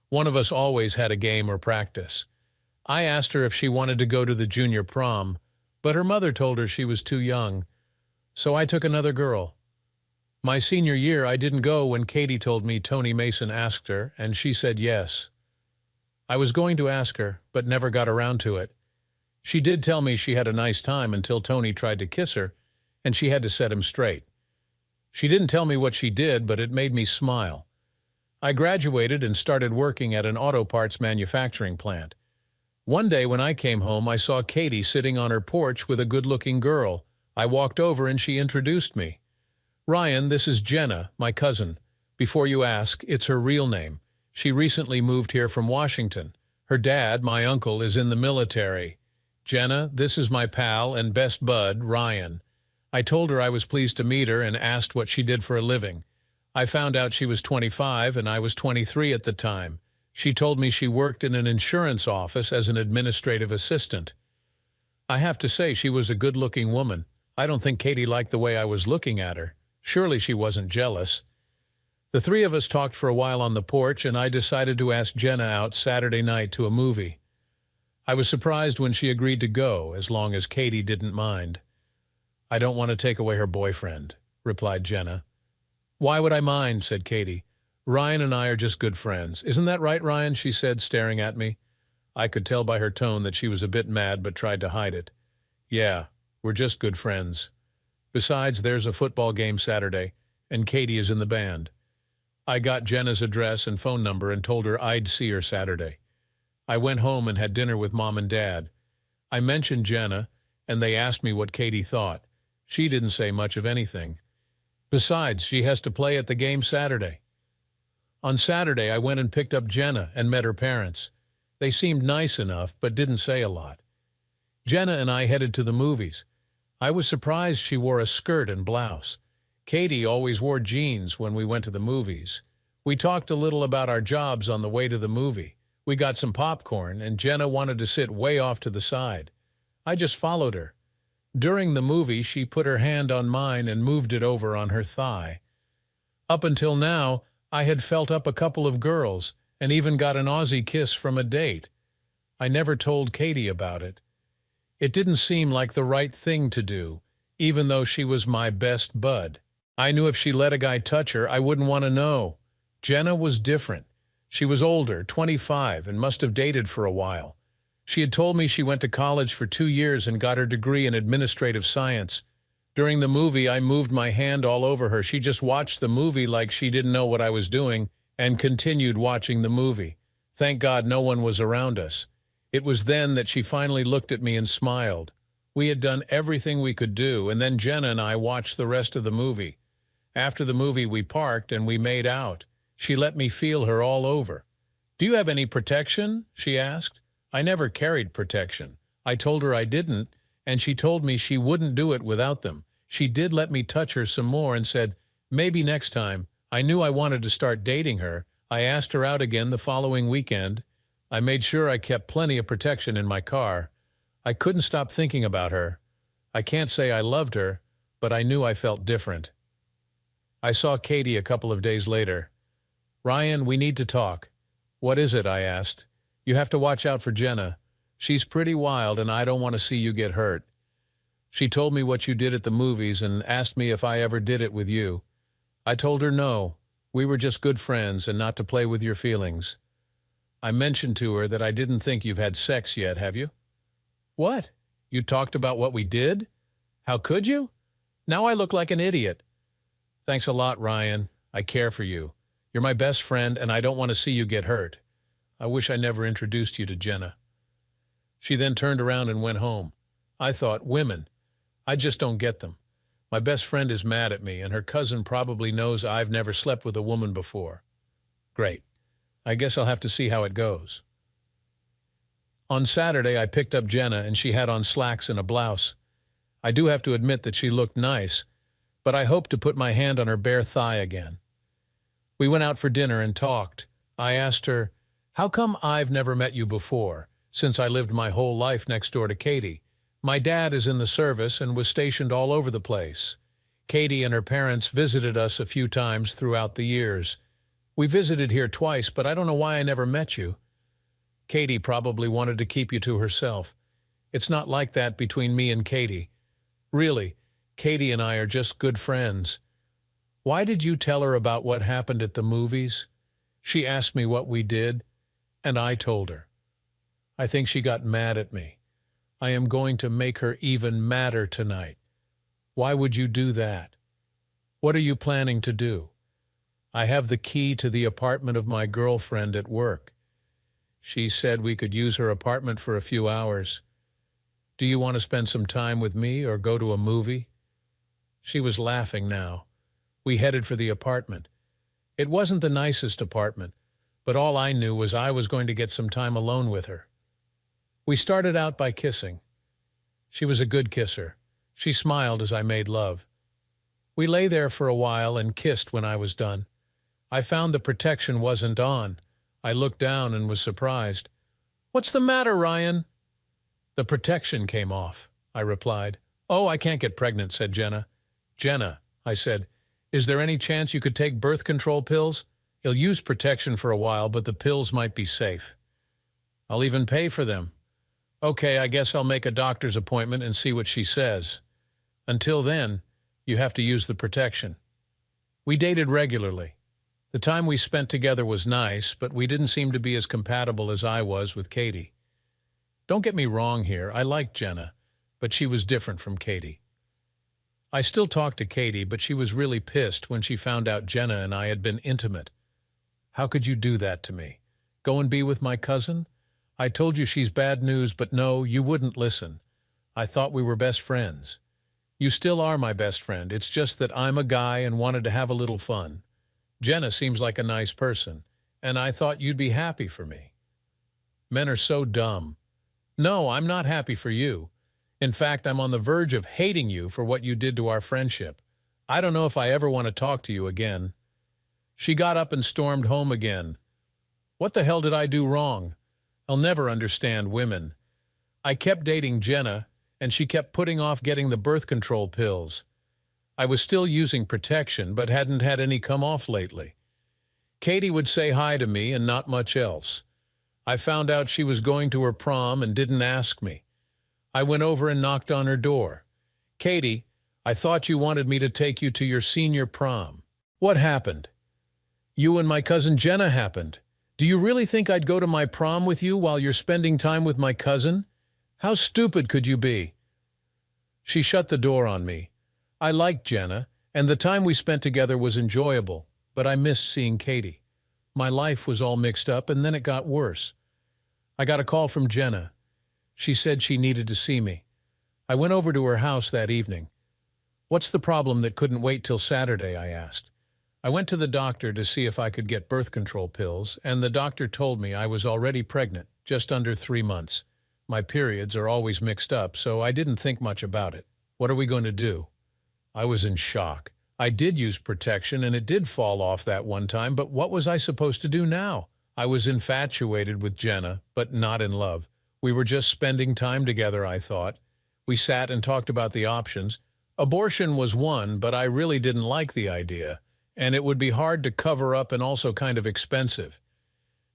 One of us always had a game or practice. I asked her if she wanted to go to the junior prom, but her mother told her she was too young, so I took another girl. My senior year, I didn't go when Katie told me Tony Mason asked her, and she said yes. I was going to ask her, but never got around to it. She did tell me she had a nice time until Tony tried to kiss her, and she had to set him straight. She didn't tell me what she did, but it made me smile. I graduated and started working at an auto parts manufacturing plant. One day when I came home, I saw Katie sitting on her porch with a good-looking girl. I walked over and she introduced me. "Ryan, this is Jenna, my cousin. Before you ask, it's her real name. She recently moved here from Washington. Her dad, my uncle, is in the military. Jenna, this is my pal and best bud, Ryan." I told her I was pleased to meet her and asked what she did for a living. I found out she was 25 and I was 23 at the time. She told me she worked in an insurance office as an administrative assistant. I have to say she was a good-looking woman. I don't think Katie liked the way I was looking at her. Surely she wasn't jealous. The three of us talked for a while on the porch, and I decided to ask Jenna out Saturday night to a movie. I was surprised when she agreed to go, as long as Katie didn't mind. "I don't want to take away her boyfriend," replied Jenna. "Why would I mind?" said Katie. Ryan and I are just good friends. Isn't that right, Ryan? She said, staring at me. I could tell by her tone that she was a bit mad but tried to hide it. Yeah, we're just good friends. Besides, there's a football game Saturday, and Katie is in the band. I got Jenna's address and phone number and told her I'd see her Saturday. I went home and had dinner with Mom and Dad. I mentioned Jenna, and they asked me what Katie thought. She didn't say much of anything. Besides, she has to play at the game Saturday. On Saturday, I went and picked up Jenna and met her parents. They seemed nice enough, but didn't say a lot. Jenna and I headed to the movies. I was surprised she wore a skirt and blouse. Katie always wore jeans when we went to the movies. We talked a little about our jobs on the way to the movie. We got some popcorn, and Jenna wanted to sit way off to the side. I just followed her. During the movie, she put her hand on mine and moved it over on her thigh. Up until now, I had felt up a couple of girls and even got an Aussie kiss from a date. I never told Katie about it. It didn't seem like the right thing to do, even though she was my best bud. I knew if she let a guy touch her, I wouldn't want to know. Jenna was different. She was older, 25, and must have dated for a while. She had told me she went to college for 2 years and got her degree in administrative science. During the movie, I moved my hand all over her. She just watched the movie like she didn't know what I was doing and continued watching the movie. Thank God no one was around us. It was then that she finally looked at me and smiled. We had done everything we could do, and then Jenna and I watched the rest of the movie. After the movie, we parked and we made out. She let me feel her all over. "Do you have any protection?" she asked. I never carried protection. I told her I didn't, and she told me she wouldn't do it without them. She did let me touch her some more and said, maybe next time. I knew I wanted to start dating her. I asked her out again the following weekend. I made sure I kept plenty of protection in my car. I couldn't stop thinking about her. I can't say I loved her, but I knew I felt different. I saw Katie a couple of days later. "Ryan, we need to talk." "What is it?" I asked. "You have to watch out for Jenna. She's pretty wild and I don't want to see you get hurt." She told me what you did at the movies and asked me if I ever did it with you. I told her no. We were just good friends and not to play with your feelings. I mentioned to her that I didn't think you've had sex yet, have you? "What? You talked about what we did? How could you? Now I look like an idiot." "Thanks a lot, Ryan. I care for you. You're my best friend and I don't want to see you get hurt. I wish I never introduced you to Jenna." She then turned around and went home. I thought, women. I just don't get them. My best friend is mad at me and her cousin probably knows I've never slept with a woman before. Great. I guess I'll have to see how it goes. On Saturday, I picked up Jenna and she had on slacks and a blouse. I do have to admit that she looked nice, but I hoped to put my hand on her bare thigh again. We went out for dinner and talked. I asked her, "How come I've never met you before, since I lived my whole life next door to Katie? My dad is in the service and was stationed all over the place. Katie and her parents visited us a few times throughout the years. We visited here twice, but I don't know why I never met you." "Katie probably wanted to keep you to herself. It's not like that between me and Katie. Really, Katie and I are just good friends." "Why did you tell her about what happened at the movies?" She asked me what we did, and I told her. I think she got mad at me. I am going to make her even madder tonight. "Why would you do that?" "What are you planning to do?" "I have the key to the apartment of my girlfriend at work. She said we could use her apartment for a few hours. Do you want to spend some time with me or go to a movie?" She was laughing now. We headed for the apartment. It wasn't the nicest apartment, but all I knew was I was going to get some time alone with her. We started out by kissing. She was a good kisser. She smiled as I made love. We lay there for a while and kissed when I was done. I found the protection wasn't on. I looked down and was surprised. "What's the matter, Ryan?" "The protection came off," I replied. "Oh, I can't get pregnant," said Jenna. "Jenna," I said, "is there any chance you could take birth control pills? You'll use protection for a while, but the pills might be safe." "I'll even pay for them." "Okay, I guess I'll make a doctor's appointment and see what she says. Until then, you have to use the protection." We dated regularly. The time we spent together was nice, but we didn't seem to be as compatible as I was with Katie. Don't get me wrong here, I liked Jenna, but she was different from Katie. I still talked to Katie, but she was really pissed when she found out Jenna and I had been intimate. How could you do that to me? Go and be with my cousin? I told you she's bad news, but no, you wouldn't listen. I thought we were best friends. You still are my best friend, it's just that I'm a guy and wanted to have a little fun. Jenna seems like a nice person, and I thought you'd be happy for me. Men are so dumb. No, I'm not happy for you. In fact, I'm on the verge of hating you for what you did to our friendship. I don't know if I ever want to talk to you again. She got up and stormed home again. What the hell did I do wrong? I'll never understand women. I kept dating Jenna, and she kept putting off getting the birth control pills. I was still using protection, but hadn't had any come off lately. Katie would say hi to me and not much else. I found out she was going to her prom and didn't ask me. I went over and knocked on her door. Katie, I thought you wanted me to take you to your senior prom. What happened? You and my cousin Jenna happened. Do you really think I'd go to my prom with you while you're spending time with my cousin? How stupid could you be? She shut the door on me. I liked Jenna, and the time we spent together was enjoyable, but I missed seeing Katie. My life was all mixed up, and then it got worse. I got a call from Jenna. She said she needed to see me. I went over to her house that evening. What's the problem that couldn't wait till Saturday, I asked. I went to the doctor to see if I could get birth control pills, and the doctor told me I was already pregnant, just under 3 months. My periods are always mixed up, so I didn't think much about it. What are we going to do? I was in shock. I did use protection, and it did fall off that one time, but what was I supposed to do now? I was infatuated with Jenna, but not in love. We were just spending time together, I thought. We sat and talked about the options. Abortion was one, but I really didn't like the idea, and it would be hard to cover up and also kind of expensive.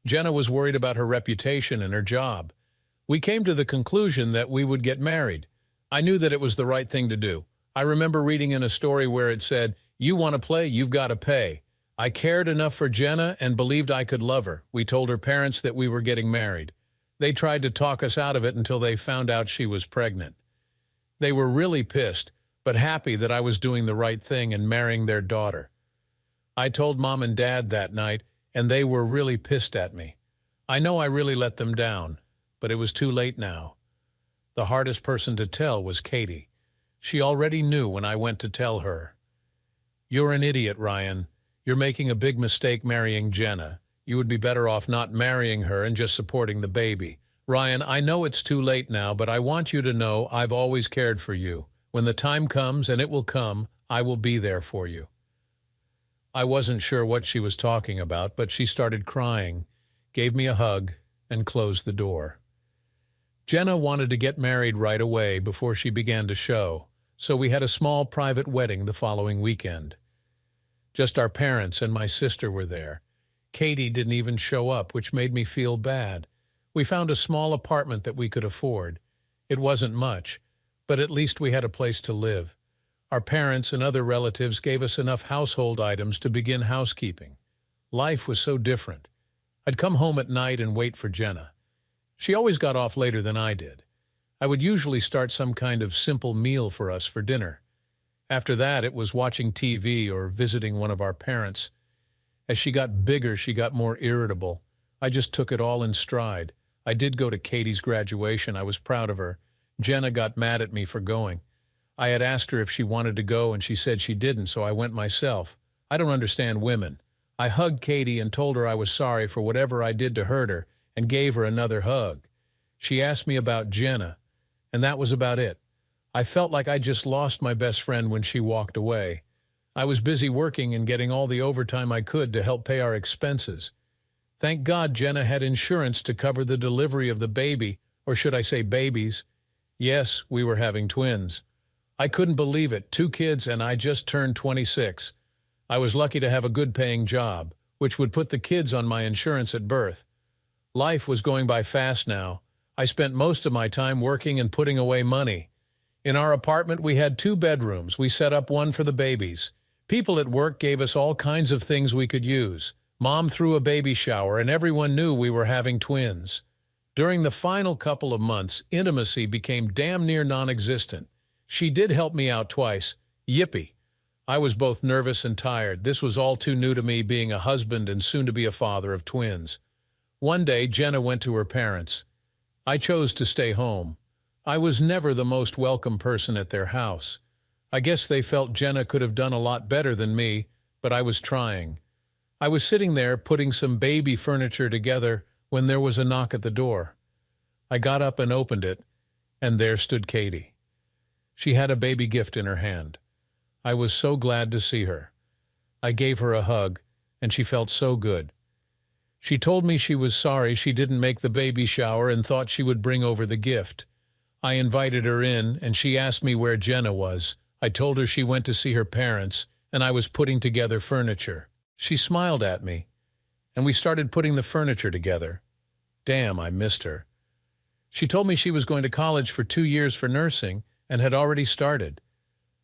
Jenna was worried about her reputation and her job. We came to the conclusion that we would get married. I knew that it was the right thing to do. I remember reading in a story where it said, "You want to play, you've got to pay." I cared enough for Jenna and believed I could love her. We told her parents that we were getting married. They tried to talk us out of it until they found out she was pregnant. They were really pissed, but happy that I was doing the right thing and marrying their daughter. I told Mom and Dad that night, and they were really pissed at me. I know I really let them down, but it was too late now. The hardest person to tell was Katie. She already knew when I went to tell her. "You're an idiot, Ryan. You're making a big mistake marrying Jenna. You would be better off not marrying her and just supporting the baby. Ryan, I know it's too late now, but I want you to know I've always cared for you. When the time comes, and it will come, I will be there for you." I wasn't sure what she was talking about, but she started crying, gave me a hug, and closed the door. Jenna wanted to get married right away before she began to show, so we had a small private wedding the following weekend. Just our parents and my sister were there. Katie didn't even show up, which made me feel bad. We found a small apartment that we could afford. It wasn't much, but at least we had a place to live. Our parents and other relatives gave us enough household items to begin housekeeping. Life was so different. I'd come home at night and wait for Jenna. She always got off later than I did. I would usually start some kind of simple meal for us for dinner. After that, it was watching TV or visiting one of our parents. As she got bigger, she got more irritable. I just took it all in stride. I did go to Katie's graduation. I was proud of her. Jenna got mad at me for going. I had asked her if she wanted to go, and she said she didn't, so I went myself. I don't understand women. I hugged Katie and told her I was sorry for whatever I did to hurt her, and gave her another hug. She asked me about Jenna, and that was about it. I felt like I just lost my best friend when she walked away. I was busy working and getting all the overtime I could to help pay our expenses. Thank God Jenna had insurance to cover the delivery of the baby, or should I say babies. Yes, we were having twins. I couldn't believe it, 2 kids, and I just turned 26. I was lucky to have a good-paying job, which would put the kids on my insurance at birth. Life was going by fast now. I spent most of my time working and putting away money. In our apartment, we had 2 bedrooms. We set up one for the babies. People at work gave us all kinds of things we could use. Mom threw a baby shower, and everyone knew we were having twins. During the final couple of months, intimacy became damn near non-existent. She did help me out twice. Yippee. I was both nervous and tired. This was all too new to me, being a husband and soon to be a father of twins. One day, Jenna went to her parents. I chose to stay home. I was never the most welcome person at their house. I guess they felt Jenna could have done a lot better than me, but I was trying. I was sitting there putting some baby furniture together when there was a knock at the door. I got up and opened it, and there stood Katie. She had a baby gift in her hand. I was so glad to see her. I gave her a hug, and she felt so good. She told me she was sorry she didn't make the baby shower and thought she would bring over the gift. I invited her in, and she asked me where Jenna was. I told her she went to see her parents, and I was putting together furniture. She smiled at me, and we started putting the furniture together. Damn, I missed her. She told me she was going to college for 2 years for nursing and had already started.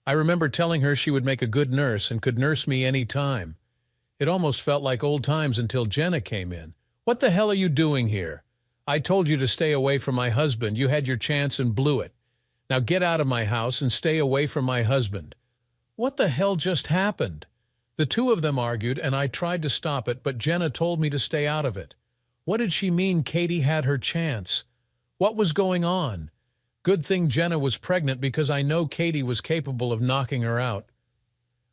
I remember telling her she would make a good nurse and could nurse me any time. It almost felt like old times until Jenna came in. "What the hell are you doing here? I told you to stay away from my husband. You had your chance and blew it. Now get out of my house and stay away from my husband." What the hell just happened? The two of them argued, and I tried to stop it, but Jenna told me to stay out of it. What did she mean Katie had her chance? What was going on? Good thing Jenna was pregnant, because I know Katie was capable of knocking her out.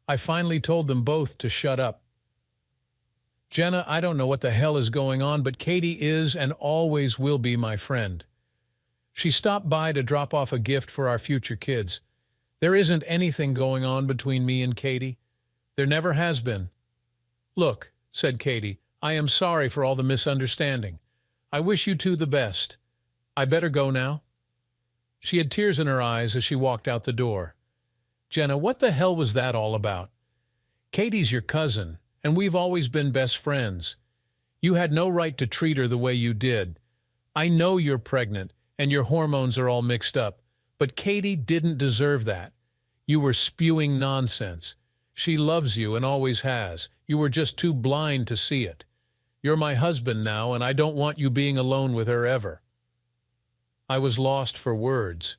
I finally told them both to shut up. "Jenna, I don't know what the hell is going on, but Katie is and always will be my friend. She stopped by to drop off a gift for our future kids. There isn't anything going on between me and Katie. There never has been." "Look," said Katie, "I am sorry for all the misunderstanding. I wish you two the best. I better go now." She had tears in her eyes as she walked out the door. "Jenna, what the hell was that all about? Katie's your cousin, and we've always been best friends. You had no right to treat her the way you did. I know you're pregnant, and your hormones are all mixed up, but Katie didn't deserve that. You were spewing nonsense. She loves you and always has. You were just too blind to see it. You're my husband now, and I don't want you being alone with her ever." I was lost for words.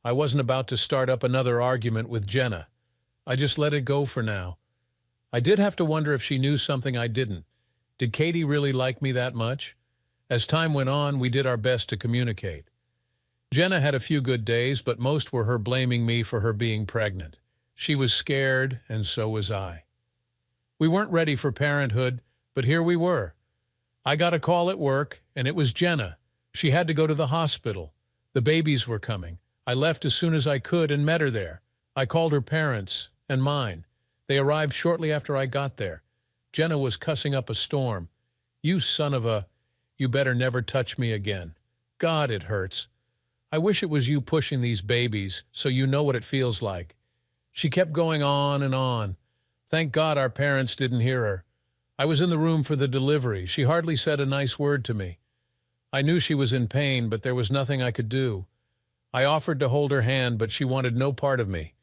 I wasn't about to start up another argument with Jenna. I just let it go for now. I did have to wonder if she knew something I didn't. Did Katie really like me that much? As time went on, we did our best to communicate. Jenna had a few good days, but most were her blaming me for her being pregnant. She was scared, and so was I. We weren't ready for parenthood, but here we were. I got a call at work, and it was Jenna. She had to go to the hospital. The babies were coming. I left as soon as I could and met her there. I called her parents and mine. They arrived shortly after I got there. Jenna was cussing up a storm. "You son of a... You better never touch me again. God, it hurts. I wish it was you pushing these babies, so you know what it feels like." She kept going on and on. Thank God our parents didn't hear her. I was in the room for the delivery. She hardly said a nice word to me. I knew she was in pain, but there was nothing I could do. I offered to hold her hand, but she wanted no part of me.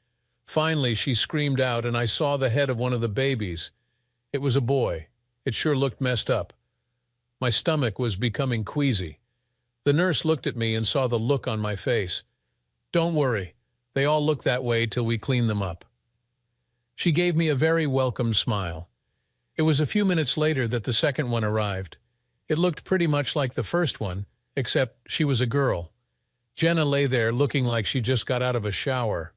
Finally, she screamed out, and I saw the head of one of the babies. It was a boy. It sure looked messed up. My stomach was becoming queasy. The nurse looked at me and saw the look on my face. "Don't worry. They all look that way till we clean them up." She gave me a very welcome smile. It was a few minutes later that the second one arrived. It looked pretty much like the first one, except she was a girl. Jenna lay there looking like she just got out of a shower.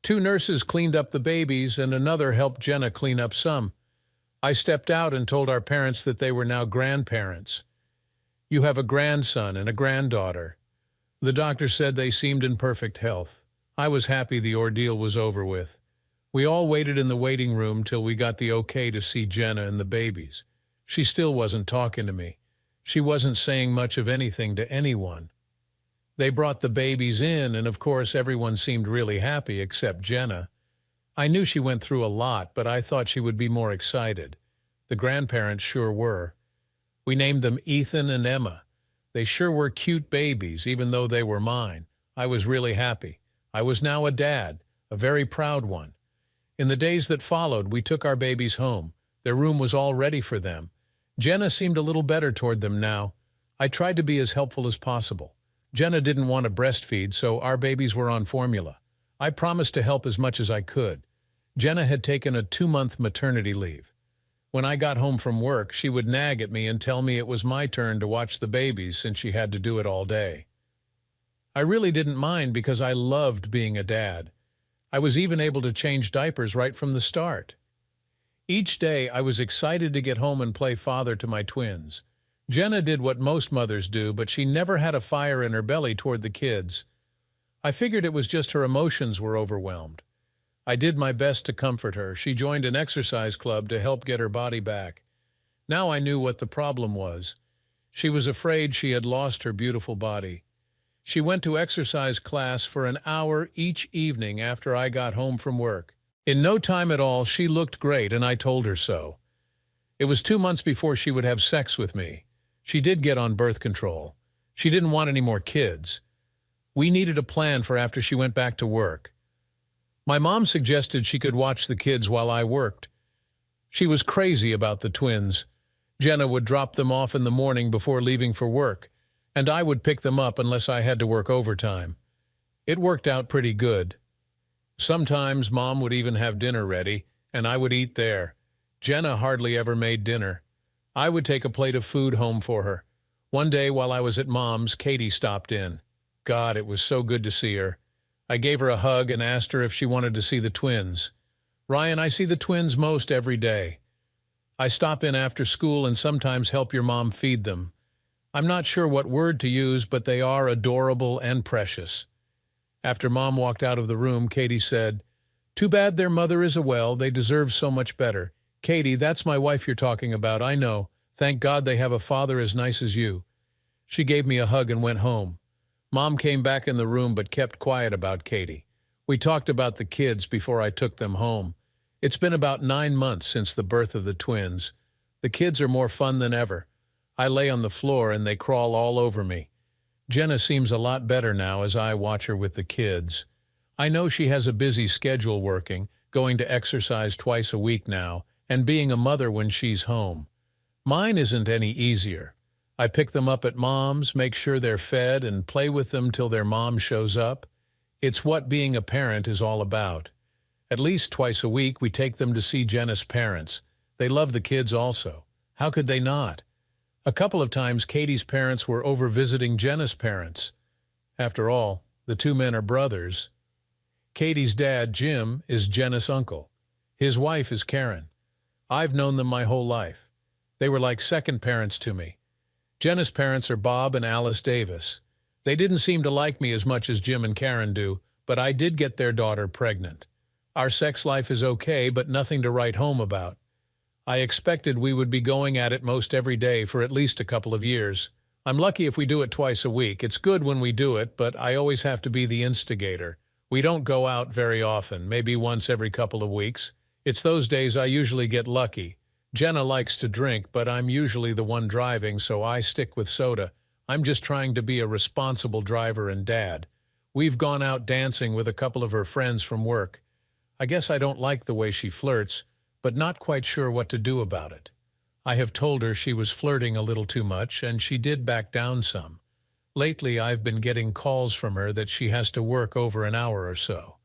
2 nurses cleaned up the babies, and another helped Jenna clean up some. I stepped out and told our parents that they were now grandparents. "You have a grandson and a granddaughter." The doctor said they seemed in perfect health. I was happy the ordeal was over with. We all waited in the waiting room till we got the okay to see Jenna and the babies. She still wasn't talking to me. She wasn't saying much of anything to anyone. They brought the babies in, and of course everyone seemed really happy except Jenna. I knew she went through a lot, but I thought she would be more excited. The grandparents sure were. We named them Ethan and Emma. They sure were cute babies, even though they were mine. I was really happy. I was now a dad, a very proud one. In the days that followed, we took our babies home. Their room was all ready for them. Jenna seemed a little better toward them now. I tried to be as helpful as possible. Jenna didn't want to breastfeed, so our babies were on formula. I promised to help as much as I could. Jenna had taken a 2-month maternity leave. When I got home from work, she would nag at me and tell me it was my turn to watch the babies since she had to do it all day. I really didn't mind because I loved being a dad. I was even able to change diapers right from the start. Each day, I was excited to get home and play father to my twins. Jenna did what most mothers do, but she never had a fire in her belly toward the kids. I figured it was just her emotions were overwhelmed. I did my best to comfort her. She joined an exercise club to help get her body back. Now I knew what the problem was. She was afraid she had lost her beautiful body. She went to exercise class for an hour each evening after I got home from work. In no time at all, she looked great, and I told her so. It was 2 months before she would have sex with me. She did get on birth control. She didn't want any more kids. We needed a plan for after she went back to work. My mom suggested she could watch the kids while I worked. She was crazy about the twins. Jenna would drop them off in the morning before leaving for work, and I would pick them up unless I had to work overtime. It worked out pretty good. Sometimes Mom would even have dinner ready, and I would eat there. Jenna hardly ever made dinner. I would take a plate of food home for her. One day while I was at Mom's, Katie stopped in. God, it was so good to see her. I gave her a hug and asked her if she wanted to see the twins. Ryan, I see the twins most every day. I stop in after school and sometimes help your mom feed them. I'm not sure what word to use, but they are adorable and precious. After Mom walked out of the room, Katie said, "Too bad their mother is a well. They deserve so much better." Katie, that's my wife you're talking about, I know. Thank God they have a father as nice as you. She gave me a hug and went home. Mom came back in the room but kept quiet about Katie. We talked about the kids before I took them home. It's been about 9 months since the birth of the twins. The kids are more fun than ever. I lay on the floor and they crawl all over me. Jenna seems a lot better now as I watch her with the kids. I know she has a busy schedule working, going to exercise twice a week now, and being a mother when she's home. Mine isn't any easier. I pick them up at Mom's, make sure they're fed, and play with them till their mom shows up. It's what being a parent is all about. At least twice a week, we take them to see Jenna's parents. They love the kids also. How could they not? A couple of times, Katie's parents were over visiting Jenna's parents. After all, the 2 men are brothers. Katie's dad, Jim, is Jenna's uncle. His wife is Karen. I've known them my whole life. They were like second parents to me. Jenna's parents are Bob and Alice Davis. They didn't seem to like me as much as Jim and Karen do, but I did get their daughter pregnant. Our sex life is okay, but nothing to write home about. I expected we would be going at it most every day for at least a couple of years. I'm lucky if we do it twice a week. It's good when we do it, but I always have to be the instigator. We don't go out very often, maybe once every couple of weeks. It's those days I usually get lucky. Jenna likes to drink, but I'm usually the one driving, so I stick with soda. I'm just trying to be a responsible driver and dad. We've gone out dancing with a couple of her friends from work. I guess I don't like the way she flirts, but not quite sure what to do about it. I have told her she was flirting a little too much, and she did back down some. Lately, I've been getting calls from her that she has to work over an hour or so.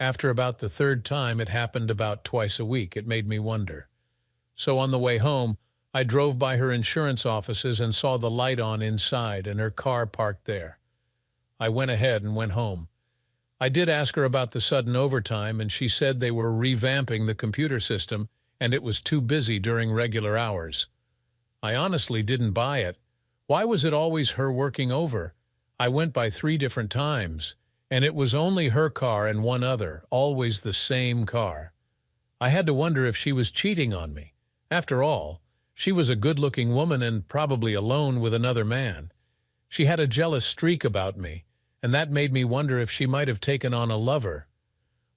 After about the 3rd time, it happened about twice a week. It made me wonder. So on the way home, I drove by her insurance offices and saw the light on inside and her car parked there. I went ahead and went home. I did ask her about the sudden overtime, and she said they were revamping the computer system and it was too busy during regular hours. I honestly didn't buy it. Why was it always her working over? I went by 3 different times, and it was only her car and one other, always the same car. I had to wonder if she was cheating on me. After all, she was a good-looking woman and probably alone with another man. She had a jealous streak about me, and that made me wonder if she might have taken on a lover.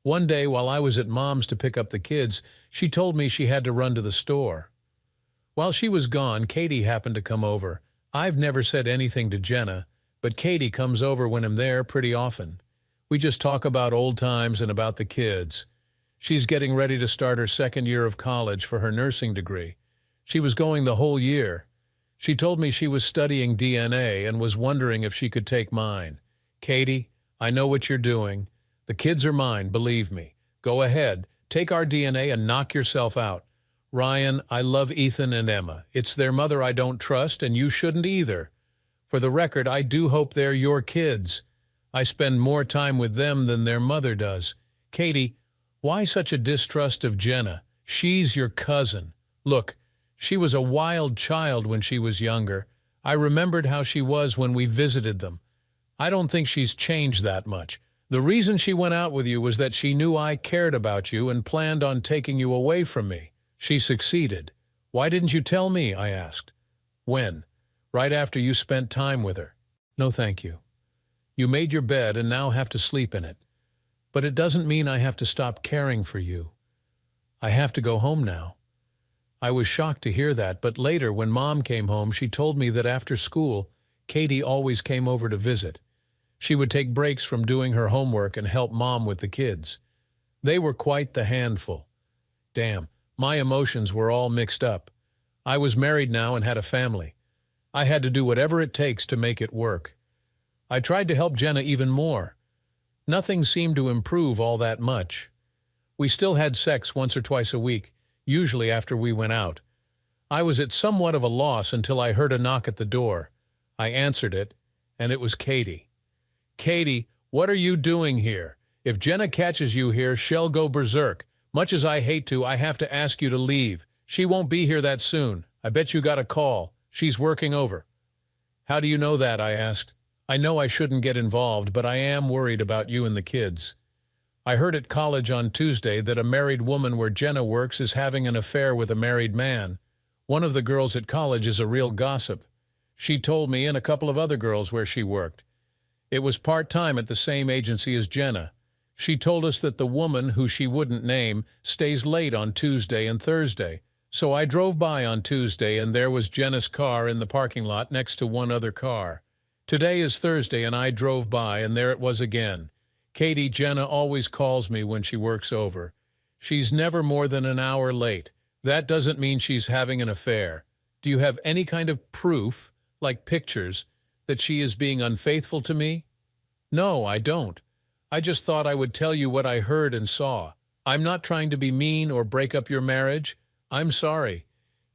One day, while I was at Mom's to pick up the kids, she told me she had to run to the store. While she was gone, Katie happened to come over. I've never said anything to Jenna, but Katie comes over when I'm there pretty often. We just talk about old times and about the kids. She's getting ready to start her second year of college for her nursing degree. She was going the whole year. She told me she was studying DNA and was wondering if she could take mine. Katie, I know what you're doing. The kids are mine, believe me. Go ahead, take our DNA and knock yourself out. Ryan, I love Ethan and Emma. It's their mother I don't trust, and you shouldn't either. For the record, I do hope they're your kids. I spend more time with them than their mother does. Katie, why such a distrust of Jenna? She's your cousin. Look, she was a wild child when she was younger. I remembered how she was when we visited them. I don't think she's changed that much. The reason she went out with you was that she knew I cared about you and planned on taking you away from me. She succeeded. Why didn't you tell me? I asked. When? Right after you spent time with her. No, thank you. You made your bed and now have to sleep in it. But it doesn't mean I have to stop caring for you. I have to go home now. I was shocked to hear that, but later when Mom came home, she told me that after school, Katie always came over to visit. She would take breaks from doing her homework and help Mom with the kids. They were quite the handful. Damn, my emotions were all mixed up. I was married now and had a family. I had to do whatever it takes to make it work. I tried to help Jenna even more. Nothing seemed to improve all that much. We still had sex once or twice a week, usually after we went out. I was at somewhat of a loss until I heard a knock at the door. I answered it, and it was Katie. Katie, what are you doing here? If Jenna catches you here, she'll go berserk. Much as I hate to, I have to ask you to leave. She won't be here that soon. I bet you got a call. She's working over. How do you know that? I asked. I know I shouldn't get involved, but I am worried about you and the kids. I heard at college on Tuesday that a married woman where Jenna works is having an affair with a married man. One of the girls at college is a real gossip. She told me and a couple of other girls where she worked. It was part-time at the same agency as Jenna. She told us that the woman, who she wouldn't name, stays late on Tuesday and Thursday. So I drove by on Tuesday and there was Jenna's car in the parking lot next to one other car. Today is Thursday and I drove by and there it was again. Katie, Jenna always calls me when she works over. She's never more than an hour late. That doesn't mean she's having an affair. Do you have any kind of proof, like pictures, that she is being unfaithful to me? No, I don't. I just thought I would tell you what I heard and saw. I'm not trying to be mean or break up your marriage. I'm sorry.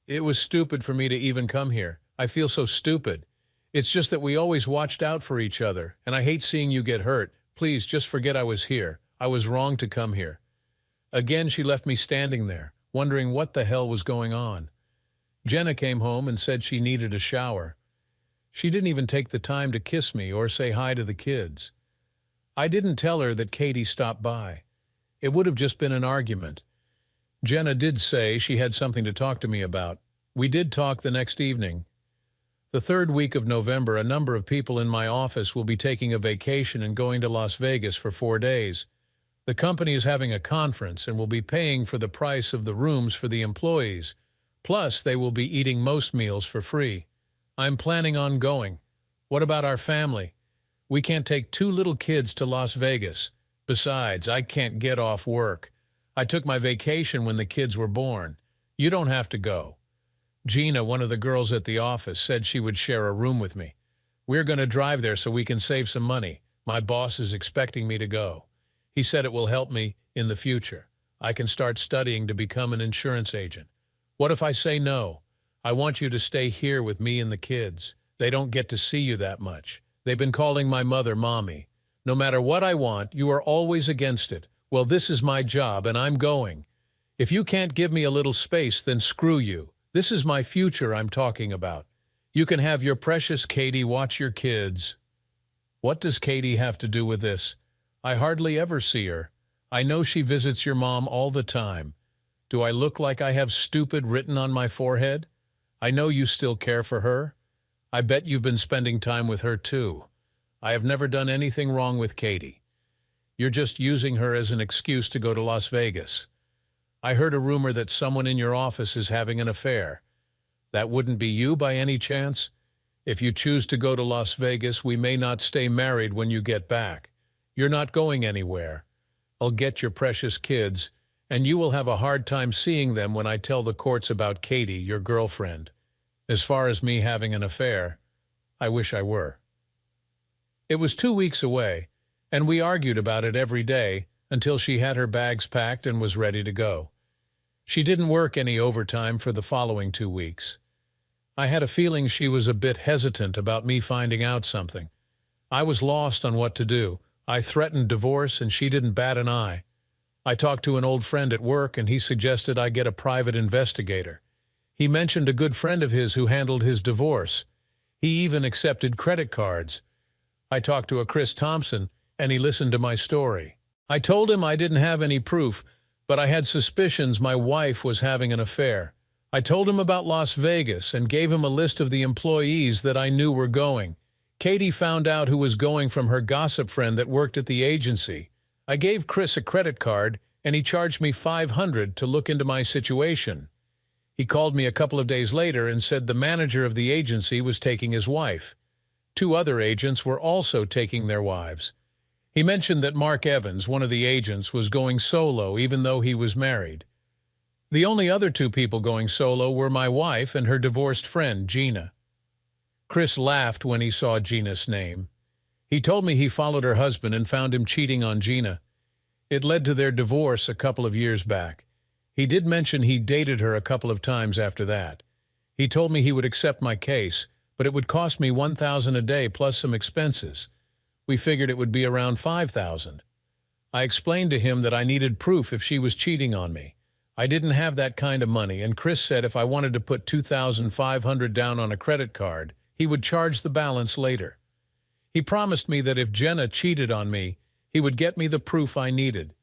It was stupid for me to even come here. I feel so stupid. It's just that we always watched out for each other, and I hate seeing you get hurt. Please, just forget I was here. I was wrong to come here. Again, she left me standing there, wondering what the hell was going on. Jenna came home and said she needed a shower. She didn't even take the time to kiss me or say hi to the kids. I didn't tell her that Katie stopped by. It would have just been an argument. Jenna did say she had something to talk to me about. We did talk the next evening. The third week of November, a number of people in my office will be taking a vacation and going to Las Vegas for 4 days. The company is having a conference and will be paying for the price of the rooms for the employees. Plus, they will be eating most meals for free. I'm planning on going. What about our family? We can't take 2 little kids to Las Vegas. Besides, I can't get off work. I took my vacation when the kids were born. You don't have to go. Gina, one of the girls at the office, said she would share a room with me. We're going to drive there so we can save some money. My boss is expecting me to go. He said it will help me in the future. I can start studying to become an insurance agent. What if I say no? I want you to stay here with me and the kids. They don't get to see you that much. They've been calling my mother Mommy. No matter what I want, you are always against it. Well, this is my job and I'm going. If you can't give me a little space, then screw you. This is my future I'm talking about. You can have your precious Katie watch your kids. What does Katie have to do with this? I hardly ever see her. I know she visits your mom all the time. Do I look like I have stupid written on my forehead? I know you still care for her. I bet you've been spending time with her too. I have never done anything wrong with Katie. You're just using her as an excuse to go to Las Vegas. I heard a rumor that someone in your office is having an affair. That wouldn't be you by any chance? If you choose to go to Las Vegas, we may not stay married when you get back. You're not going anywhere. I'll get your precious kids, and you will have a hard time seeing them when I tell the courts about Katie, your girlfriend. As far as me having an affair, I wish I were. It was 2 weeks away, and we argued about it every day until she had her bags packed and was ready to go. She didn't work any overtime for the following 2 weeks. I had a feeling she was a bit hesitant about me finding out something. I was lost on what to do. I threatened divorce, and she didn't bat an eye. I talked to an old friend at work, and he suggested I get a private investigator. He mentioned a good friend of his who handled his divorce. He even accepted credit cards. I talked to a Chris Thompson, and he listened to my story. I told him I didn't have any proof, but I had suspicions my wife was having an affair. I told him about Las Vegas and gave him a list of the employees that I knew were going. Katie found out who was going from her gossip friend that worked at the agency. I gave Chris a credit card, and he charged me $500 to look into my situation. He called me a couple of days later and said the manager of the agency was taking his wife. 2 other agents were also taking their wives. He mentioned that Mark Evans, one of the agents, was going solo even though he was married. The only other 2 people going solo were my wife and her divorced friend, Gina. Chris laughed when he saw Gina's name. He told me he followed her husband and found him cheating on Gina. It led to their divorce a couple of years back. He did mention he dated her a couple of times after that. He told me he would accept my case, but it would cost me $1,000 a day plus some expenses. We figured it would be around $5,000. I explained to him that I needed proof if she was cheating on me. I didn't have that kind of money, and Chris said if I wanted to put $2,500 down on a credit card, he would charge the balance later. He promised me that if Jenna cheated on me, he would get me the proof I needed.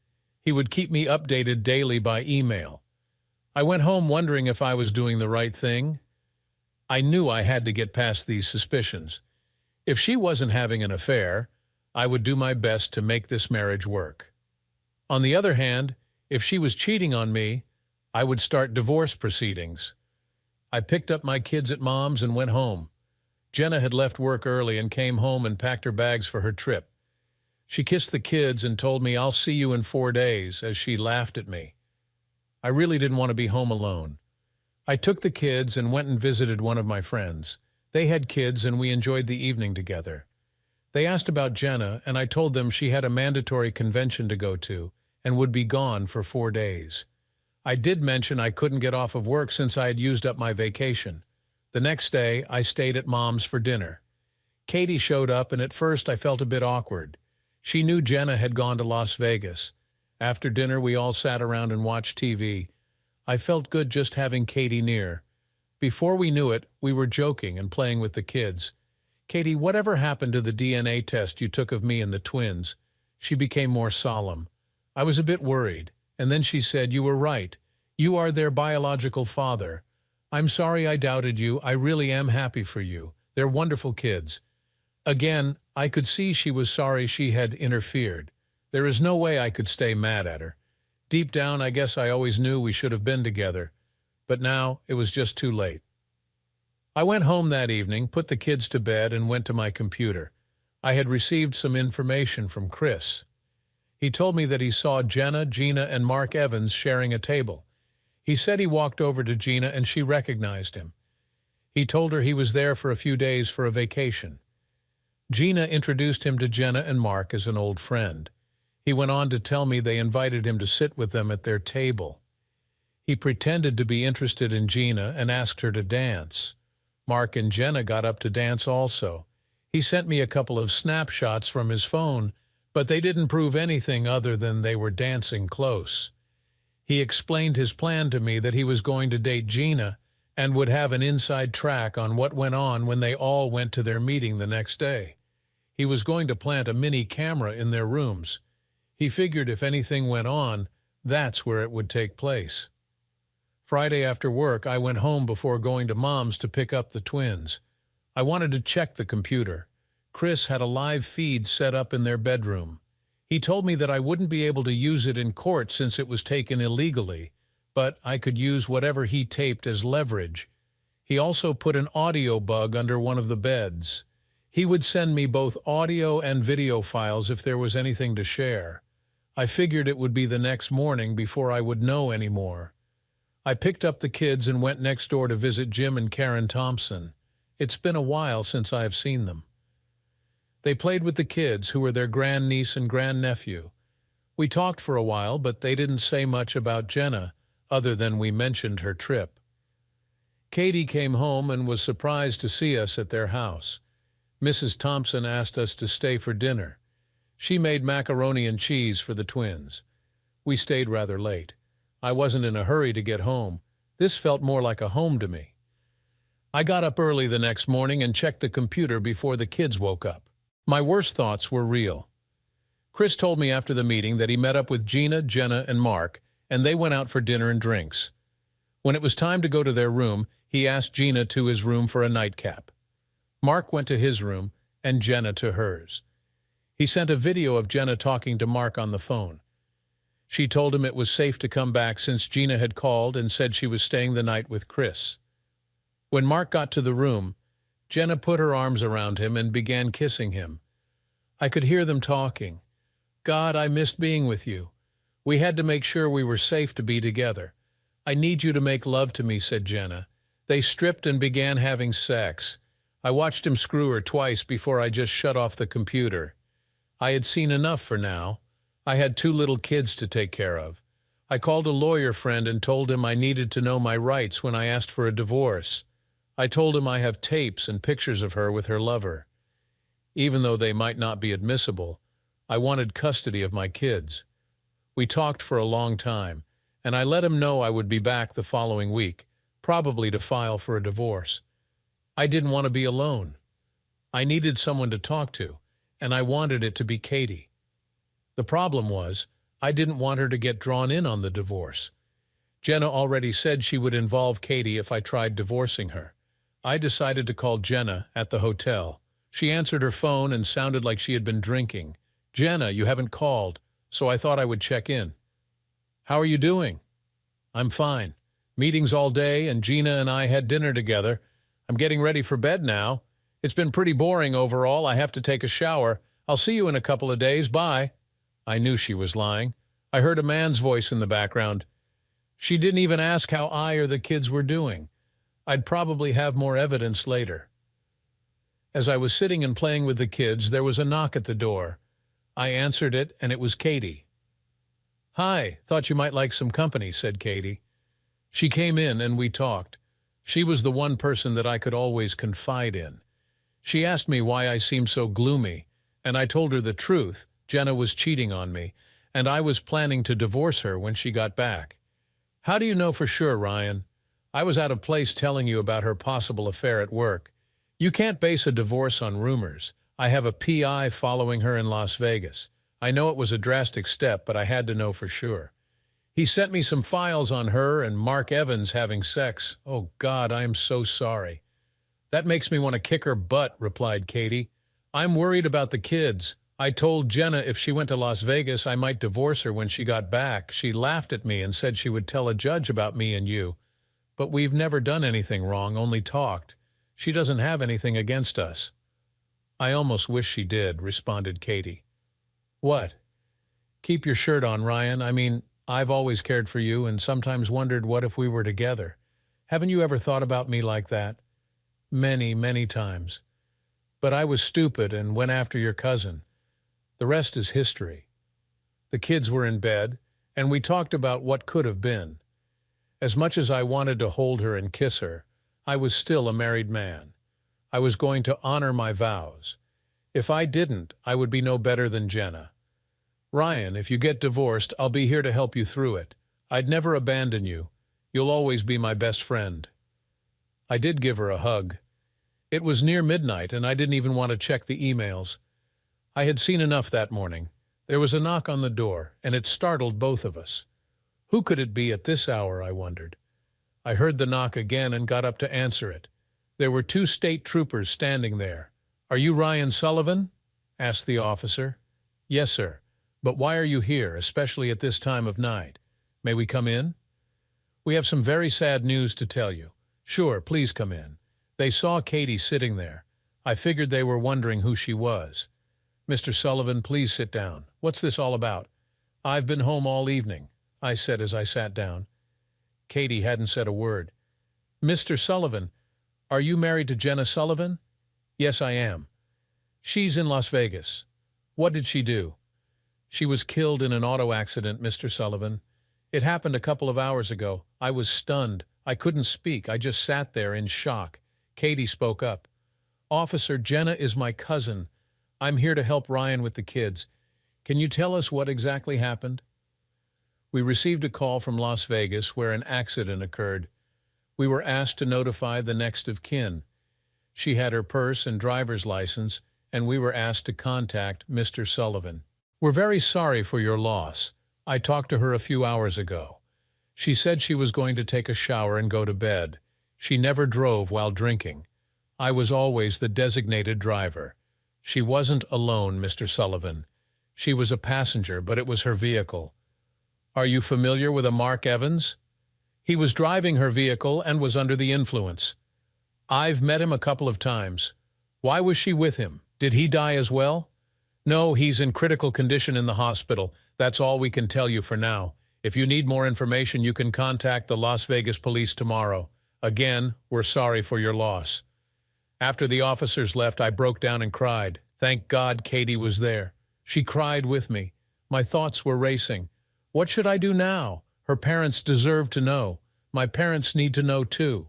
He would keep me updated daily by email. I went home wondering if I was doing the right thing. I knew I had to get past these suspicions. If she wasn't having an affair, I would do my best to make this marriage work. On the other hand, if she was cheating on me, I would start divorce proceedings. I picked up my kids at Mom's and went home. Jenna had left work early and came home and packed her bags for her trip. She kissed the kids and told me, "I'll see you in 4 days," as she laughed at me. I really didn't want to be home alone. I took the kids and went and visited one of my friends. They had kids and we enjoyed the evening together. They asked about Jenna, and I told them she had a mandatory convention to go to and would be gone for 4 days. I did mention I couldn't get off of work since I had used up my vacation. The next day, I stayed at Mom's for dinner. Katie showed up, and at first I felt a bit awkward. She knew Jenna had gone to Las Vegas. After dinner, we all sat around and watched TV. I felt good just having Katie near. Before we knew it, we were joking and playing with the kids. "Katie, whatever happened to the DNA test you took of me and the twins?" She became more solemn. I was a bit worried, and then she said, "You were right. You are their biological father. I'm sorry I doubted you. I really am happy for you. They're wonderful kids." Again, I could see she was sorry she had interfered. There is no way I could stay mad at her. Deep down, I guess I always knew we should have been together, but now it was just too late. I went home that evening, put the kids to bed, and went to my computer. I had received some information from Chris. He told me that he saw Jenna, Gina, and Mark Evans sharing a table. He said he walked over to Gina and she recognized him. He told her he was there for a few days for a vacation. Gina introduced him to Jenna and Mark as an old friend. He went on to tell me they invited him to sit with them at their table. He pretended to be interested in Gina and asked her to dance. Mark and Jenna got up to dance also. He sent me a couple of snapshots from his phone, but they didn't prove anything other than they were dancing close. He explained his plan to me that he was going to date Gina and would have an inside track on what went on when they all went to their meeting the next day. He was going to plant a mini camera in their rooms. He figured if anything went on, that's where it would take place. Friday after work, I went home before going to Mom's to pick up the twins. I wanted to check the computer. Chris had a live feed set up in their bedroom. He told me that I wouldn't be able to use it in court since it was taken illegally, but I could use whatever he taped as leverage. He also put an audio bug under one of the beds. He would send me both audio and video files if there was anything to share. I figured it would be the next morning before I would know any more. I picked up the kids and went next door to visit Jim and Karen Thompson. It's been a while since I have seen them. They played with the kids, who were their grandniece and grandnephew. We talked for a while, but they didn't say much about Jenna, other than we mentioned her trip. Katie came home and was surprised to see us at their house. Mrs. Thompson asked us to stay for dinner. She made macaroni and cheese for the twins. We stayed rather late. I wasn't in a hurry to get home. This felt more like a home to me. I got up early the next morning and checked the computer before the kids woke up. My worst thoughts were real. Chris told me after the meeting that he met up with Gina, Jenna, and Mark, and they went out for dinner and drinks. When it was time to go to their room, he asked Gina to his room for a nightcap. Mark went to his room and Jenna to hers. He sent a video of Jenna talking to Mark on the phone. She told him it was safe to come back since Gina had called and said she was staying the night with Chris. When Mark got to the room, Jenna put her arms around him and began kissing him. I could hear them talking. God, I missed being with you. We had to make sure we were safe to be together. I need you to make love to me, said Jenna. They stripped and began having sex. I watched him screw her twice before I just shut off the computer. I had seen enough for now. I had 2 little kids to take care of. I called a lawyer friend and told him I needed to know my rights when I asked for a divorce. I told him I have tapes and pictures of her with her lover. Even though they might not be admissible, I wanted custody of my kids. We talked for a long time, and I let him know I would be back the following week, probably to file for a divorce. I didn't want to be alone. I needed someone to talk to, and I wanted it to be Katie. The problem was, I didn't want her to get drawn in on the divorce. Jenna already said she would involve Katie if I tried divorcing her. I decided to call Jenna at the hotel. She answered her phone and sounded like she had been drinking. Jenna, you haven't called, so I thought I would check in. How are you doing? I'm fine. Meetings all day, and Gina and I had dinner together. I'm getting ready for bed now. It's been pretty boring overall. I have to take a shower. I'll see you in a couple of days. Bye. I knew she was lying. I heard a man's voice in the background. She didn't even ask how I or the kids were doing. I'd probably have more evidence later. As I was sitting and playing with the kids, there was a knock at the door. I answered it, and it was Katie. Hi, thought you might like some company, said Katie. She came in and we talked. She was the one person that I could always confide in. She asked me why I seemed so gloomy, and I told her the truth. Jenna was cheating on me, and I was planning to divorce her when she got back. How do you know for sure, Ryan? I was out of place telling you about her possible affair at work. You can't base a divorce on rumors. I have a PI following her in Las Vegas. I know it was a drastic step, but I had to know for sure. He sent me some files on her and Mark Evans having sex. Oh, God, I am so sorry. That makes me want to kick her butt, replied Katie. I'm worried about the kids. I told Jenna if she went to Las Vegas, I might divorce her when she got back. She laughed at me and said she would tell a judge about me and you. But we've never done anything wrong, only talked. She doesn't have anything against us. I almost wish she did, responded Katie. What? Keep your shirt on, Ryan. I mean, I've always cared for you and sometimes wondered what if we were together. Haven't you ever thought about me like that? Many, many times. But I was stupid and went after your cousin. The rest is history. The kids were in bed, and we talked about what could have been. As much as I wanted to hold her and kiss her, I was still a married man. I was going to honor my vows. If I didn't, I would be no better than Jenna. Ryan, if you get divorced, I'll be here to help you through it. I'd never abandon you. You'll always be my best friend. I did give her a hug. It was near midnight, and I didn't even want to check the emails. I had seen enough that morning. There was a knock on the door, and it startled both of us. Who could it be at this hour, I wondered. I heard the knock again and got up to answer it. There were 2 state troopers standing there. Are you Ryan Sullivan? Asked the officer. Yes, sir. But why are you here, especially at this time of night? May we come in? We have some very sad news to tell you. Sure, please come in. They saw Katie sitting there. I figured they were wondering who she was. Mr. Sullivan, please sit down. What's this all about? "I've been home all evening," I said as I sat down. Katie hadn't said a word. "Mr. Sullivan, are you married to Jenna Sullivan?" "Yes, I am." "She's in Las Vegas." "What did she do?" "She was killed in an auto accident, Mr. Sullivan. It happened a couple of hours ago. I was stunned. I couldn't speak. I just sat there in shock." Katie spoke up. "Officer, Jenna is my cousin. I'm here to help Ryan with the kids. Can you tell us what exactly happened?" We received a call from Las Vegas where an accident occurred. We were asked to notify the next of kin. She had her purse and driver's license, and we were asked to contact Mr. Sullivan. "We're very sorry for your loss. I talked to her a few hours ago. She said she was going to take a shower and go to bed. She never drove while drinking. I was always the designated driver. She wasn't alone, Mr. Sullivan. She was a passenger, but it was her vehicle." "Are you familiar with a Mark Evans?" "He was driving her vehicle and was under the influence." "I've met him a couple of times." "Why was she with him? Did he die as well?" "No, he's in critical condition in the hospital. That's all we can tell you for now. If you need more information, you can contact the Las Vegas police tomorrow. Again, we're sorry for your loss." After the officers left, I broke down and cried. Thank God Katie was there. She cried with me. My thoughts were racing. What should I do now? Her parents deserve to know. My parents need to know too.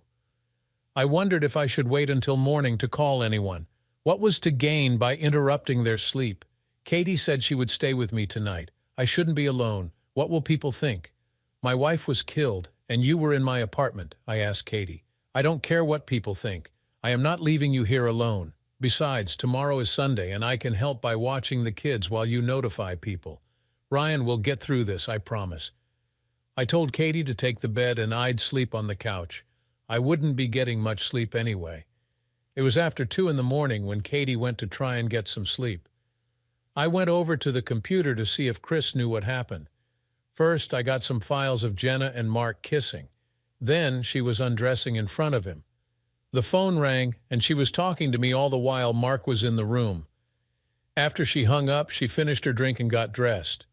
I wondered if I should wait until morning to call anyone. What was to gain by interrupting their sleep? Katie said she would stay with me tonight. I shouldn't be alone. What will people think? My wife was killed, and you were in my apartment, I asked Katie. I don't care what people think. I am not leaving you here alone. Besides, tomorrow is Sunday, and I can help by watching the kids while you notify people. Ryan will get through this, I promise. I told Katie to take the bed and I'd sleep on the couch. I wouldn't be getting much sleep anyway. It was after 2 in the morning when Katie went to try and get some sleep. I went over to the computer to see if Chris knew what happened. First, I got some files of Jenna and Mark kissing. Then she was undressing in front of him. The phone rang, and she was talking to me all the while Mark was in the room. After she hung up, she finished her drink and got dressed.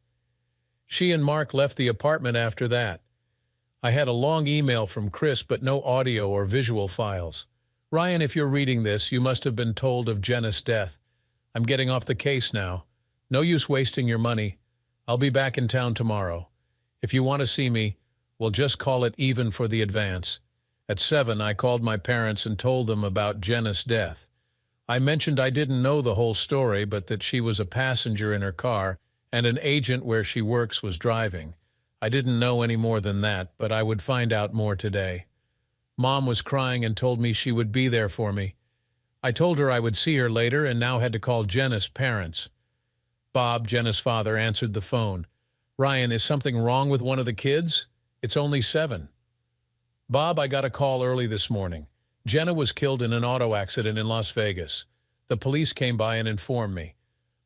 She and Mark left the apartment after that. I had a long email from Chris, but no audio or visual files. Ryan, if you're reading this, you must have been told of Jenna's death. I'm getting off the case now. No use wasting your money. I'll be back in town tomorrow. If you want to see me, we'll just call it even for the advance. At 7, I called my parents and told them about Jenna's death. I mentioned I didn't know the whole story, but that she was a passenger in her car and an agent where she works was driving. I didn't know any more than that, but I would find out more today. Mom was crying and told me she would be there for me. I told her I would see her later and now had to call Jenna's parents. Bob, Jenna's father, answered the phone. Ryan, is something wrong with one of the kids? It's only 7. Bob, I got a call early this morning. Jenna was killed in an auto accident in Las Vegas. The police came by and informed me.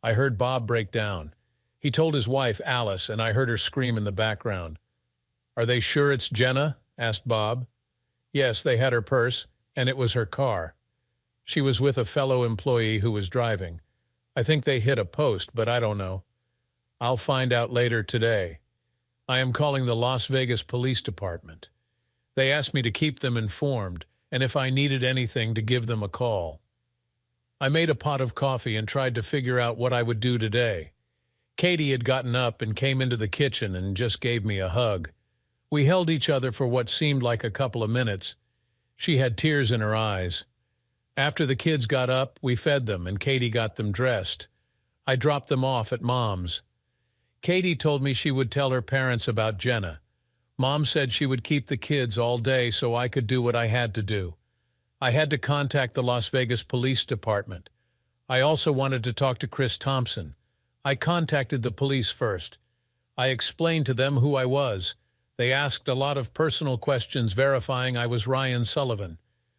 I heard Bob break down. He told his wife, Alice, and I heard her scream in the background. Are they sure it's Jenna? Asked Bob. Yes, they had her purse, and it was her car. She was with a fellow employee who was driving. I think they hit a post, but I don't know. I'll find out later today. I am calling the Las Vegas Police Department. They asked me to keep them informed, and if I needed anything, to give them a call. I made a pot of coffee and tried to figure out what I would do today. Katie had gotten up and came into the kitchen and just gave me a hug. We held each other for what seemed like a couple of minutes. She had tears in her eyes. After the kids got up, we fed them, and Katie got them dressed. I dropped them off at Mom's. Katie told me she would tell her parents about Jenna. Mom said she would keep the kids all day so I could do what I had to do. I had to contact the Las Vegas Police Department. I also wanted to talk to Chris Thompson. I contacted the police first. I explained to them who I was. They asked a lot of personal questions verifying I was Ryan Sullivan.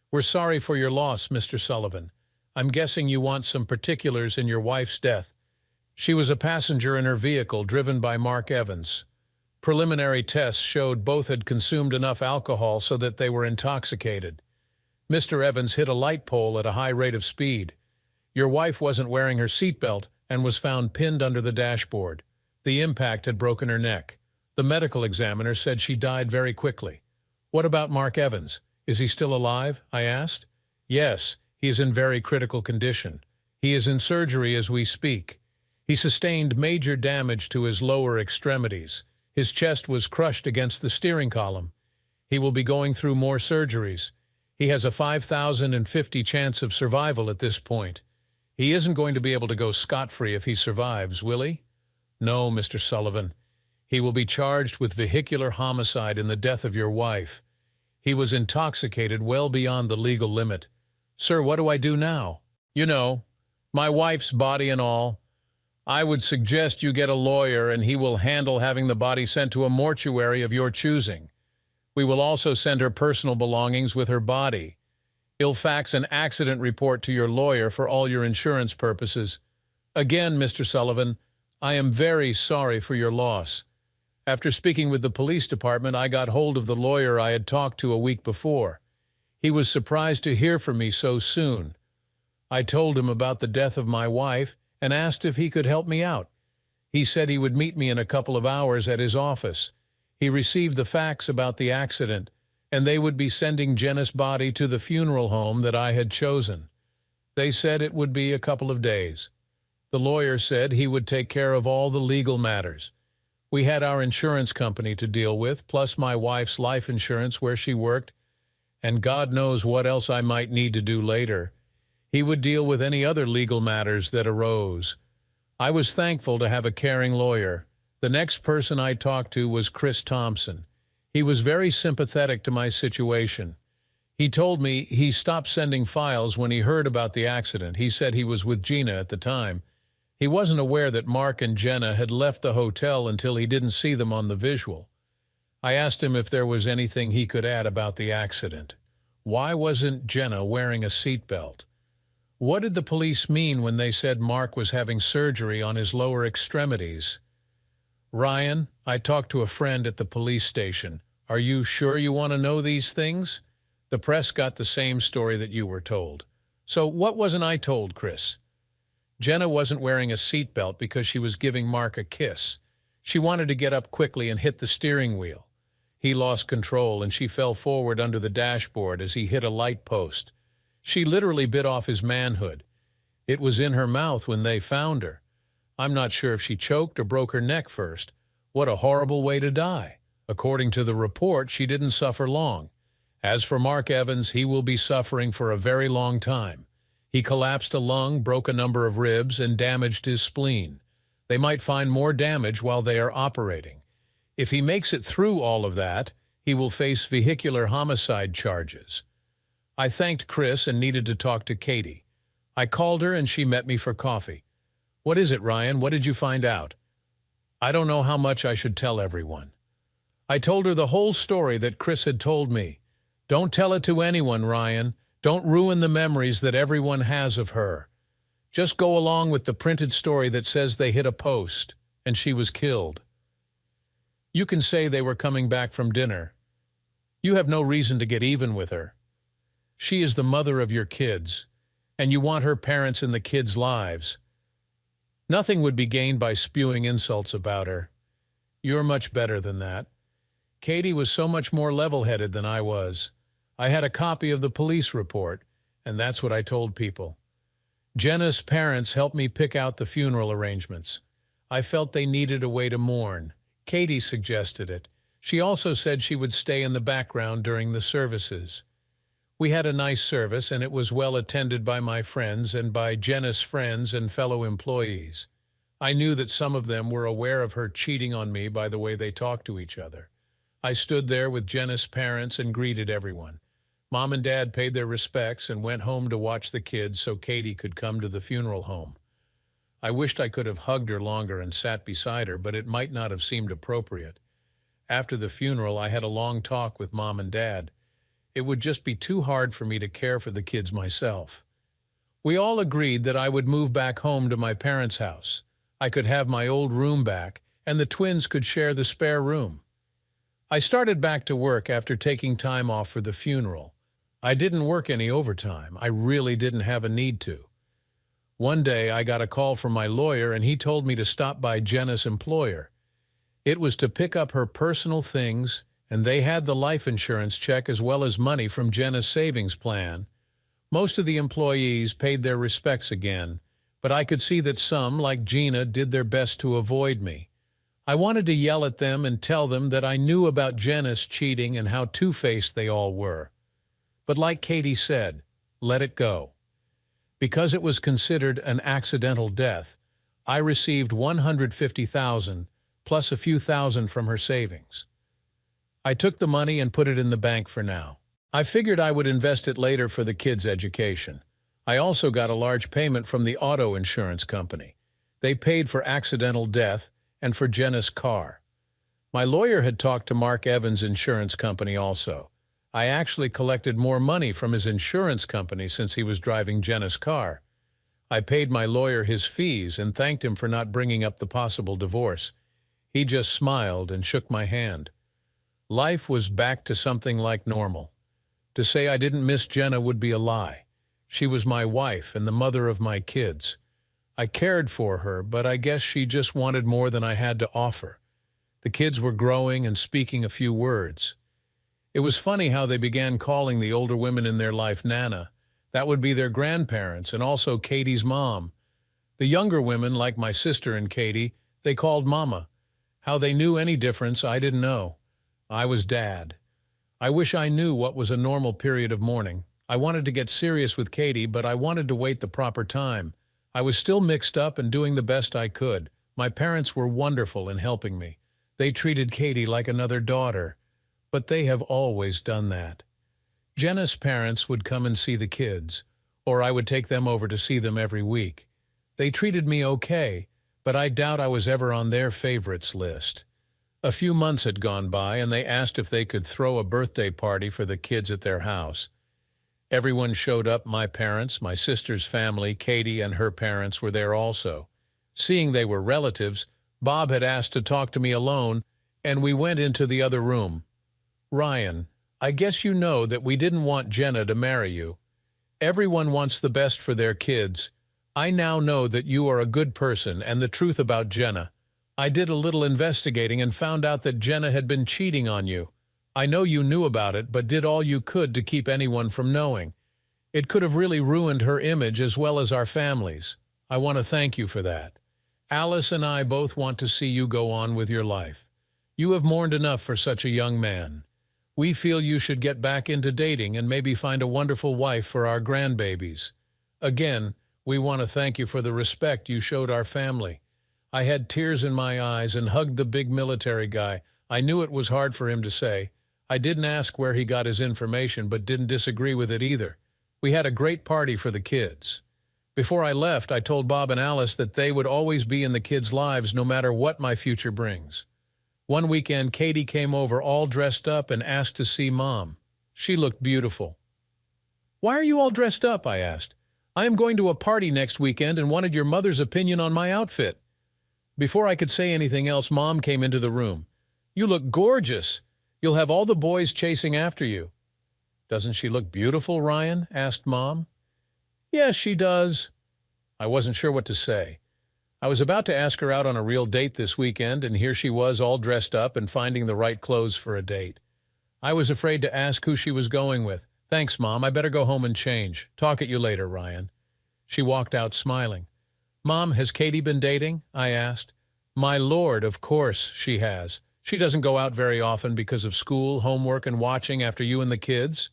We're sorry for your loss, Mr. Sullivan. I'm guessing you want some particulars in your wife's death. She was a passenger in her vehicle driven by Mark Evans. Preliminary tests showed both had consumed enough alcohol so that they were intoxicated. Mr. Evans hit a light pole at a high rate of speed. Your wife wasn't wearing her seatbelt and was found pinned under the dashboard. The impact had broken her neck. The medical examiner said she died very quickly. What about Mark Evans? Is he still alive? I asked. Yes, he is in very critical condition. He is in surgery as we speak. He sustained major damage to his lower extremities. His chest was crushed against the steering column. He will be going through more surgeries. He has a 5,050 chance of survival at this point. He isn't going to be able to go scot-free if he survives, will he? No, Mr. Sullivan. He will be charged with vehicular homicide in the death of your wife. He was intoxicated well beyond the legal limit. Sir, what do I do now? You know, my wife's body and all. I would suggest you get a lawyer and he will handle having the body sent to a mortuary of your choosing. We will also send her personal belongings with her body. He'll fax an accident report to your lawyer for all your insurance purposes. Again, Mr. Sullivan, I am very sorry for your loss. After speaking with the police department, I got hold of the lawyer I had talked to a week before. He was surprised to hear from me so soon. I told him about the death of my wife and asked if he could help me out. He said he would meet me in a couple of hours at his office. He received the fax about the accident, and they would be sending Jenna's body to the funeral home that I had chosen. They said it would be a couple of days. The lawyer said he would take care of all the legal matters. We had our insurance company to deal with, plus my wife's life insurance where she worked, and God knows what else I might need to do later. He would deal with any other legal matters that arose. I was thankful to have a caring lawyer. The next person I talked to was Chris Thompson. He was very sympathetic to my situation. He told me he stopped sending files when he heard about the accident. He said he was with Gina at the time. He wasn't aware that Mark and Jenna had left the hotel until he didn't see them on the visual. I asked him if there was anything he could add about the accident. Why wasn't Jenna wearing a seatbelt? What did the police mean when they said Mark was having surgery on his lower extremities? Ryan, I talked to a friend at the police station. Are you sure you want to know these things? The press got the same story that you were told. So what wasn't I told, Chris? Jenna wasn't wearing a seatbelt because she was giving Mark a kiss. She wanted to get up quickly and hit the steering wheel. He lost control and she fell forward under the dashboard as he hit a light post. She literally bit off his manhood. It was in her mouth when they found her. I'm not sure if she choked or broke her neck first. What a horrible way to die. According to the report, she didn't suffer long. As for Mark Evans, he will be suffering for a very long time. He collapsed a lung, broke a number of ribs, and damaged his spleen. They might find more damage while they are operating. If he makes it through all of that, he will face vehicular homicide charges. I thanked Chris and needed to talk to Katie. I called her and she met me for coffee. What is it, Ryan? What did you find out? I don't know how much I should tell everyone. I told her the whole story that Chris had told me. Don't tell it to anyone, Ryan. Don't ruin the memories that everyone has of her. Just go along with the printed story that says they hit a post and she was killed. You can say they were coming back from dinner. You have no reason to get even with her. She is the mother of your kids, and you want her parents in the kids' lives. Nothing would be gained by spewing insults about her. You're much better than that. Katie was so much more level-headed than I was. I had a copy of the police report, and that's what I told people. Jenna's parents helped me pick out the funeral arrangements. I felt they needed a way to mourn. Katie suggested it. She also said she would stay in the background during the services. We had a nice service, and it was well attended by my friends and by Jenna's friends and fellow employees. I knew that some of them were aware of her cheating on me by the way they talked to each other. I stood there with Jenna's parents and greeted everyone. Mom and Dad paid their respects and went home to watch the kids so Katie could come to the funeral home. I wished I could have hugged her longer and sat beside her, but it might not have seemed appropriate. After the funeral, I had a long talk with Mom and Dad. It would just be too hard for me to care for the kids myself. We all agreed that I would move back home to my parents' house. I could have my old room back, and the twins could share the spare room. I started back to work after taking time off for the funeral. I didn't work any overtime. I really didn't have a need to. One day I got a call from my lawyer and he told me to stop by Jenna's employer. It was to pick up her personal things, and they had the life insurance check as well as money from Jenna's savings plan. Most of the employees paid their respects again, but I could see that some, like Gina, did their best to avoid me. I wanted to yell at them and tell them that I knew about Jenna's cheating and how two-faced they all were. But like Katie said, let it go. Because it was considered an accidental death, I received $150,000 plus a few thousand from her savings. I took the money and put it in the bank for now. I figured I would invest it later for the kids' education. I also got a large payment from the auto insurance company. They paid for accidental death and for Jenna's car. My lawyer had talked to Mark Evans' insurance company also. I actually collected more money from his insurance company since he was driving Jenna's car. I paid my lawyer his fees and thanked him for not bringing up the possible divorce. He just smiled and shook my hand. Life was back to something like normal. To say I didn't miss Jenna would be a lie. She was my wife and the mother of my kids. I cared for her, but I guess she just wanted more than I had to offer. The kids were growing and speaking a few words. It was funny how they began calling the older women in their life Nana. That would be their grandparents and also Katie's mom. The younger women, like my sister and Katie, they called Mama. How they knew any difference, I didn't know. I was Dad. I wish I knew what was a normal period of mourning. I wanted to get serious with Katie, but I wanted to wait the proper time. I was still mixed up and doing the best I could. My parents were wonderful in helping me. They treated Katie like another daughter, but they have always done that. Jenna's parents would come and see the kids, or I would take them over to see them every week. They treated me okay, but I doubt I was ever on their favorites list. A few months had gone by, and they asked if they could throw a birthday party for the kids at their house. Everyone showed up. My parents, my sister's family, Katie and her parents were there also. Seeing they were relatives, Bob had asked to talk to me alone, and we went into the other room. Ryan, I guess you know that we didn't want Jenna to marry you. Everyone wants the best for their kids. I now know that you are a good person and the truth about Jenna. I did a little investigating and found out that Jenna had been cheating on you. I know you knew about it, but did all you could to keep anyone from knowing. It could have really ruined her image as well as our families. I want to thank you for that. Alice and I both want to see you go on with your life. You have mourned enough for such a young man. We feel you should get back into dating and maybe find a wonderful wife for our grandbabies. Again, we want to thank you for the respect you showed our family. I had tears in my eyes and hugged the big military guy. I knew it was hard for him to say. I didn't ask where he got his information, but didn't disagree with it either. We had a great party for the kids. Before I left, I told Bob and Alice that they would always be in the kids' lives no matter what my future brings. One weekend, Katie came over all dressed up and asked to see Mom. She looked beautiful. "Why are you all dressed up?" I asked. "I am going to a party next weekend and wanted your mother's opinion on my outfit." Before I could say anything else, Mom came into the room. "You look gorgeous. You'll have all the boys chasing after you." "Doesn't she look beautiful, Ryan?" asked Mom. "Yes, she does." I wasn't sure what to say. I was about to ask her out on a real date this weekend, and here she was all dressed up and finding the right clothes for a date. I was afraid to ask who she was going with. "Thanks, Mom. I better go home and change. Talk at you later, Ryan." She walked out smiling. "Mom, has Katie been dating?" I asked. "My lord, of course she has. She doesn't go out very often because of school, homework, and watching after you and the kids."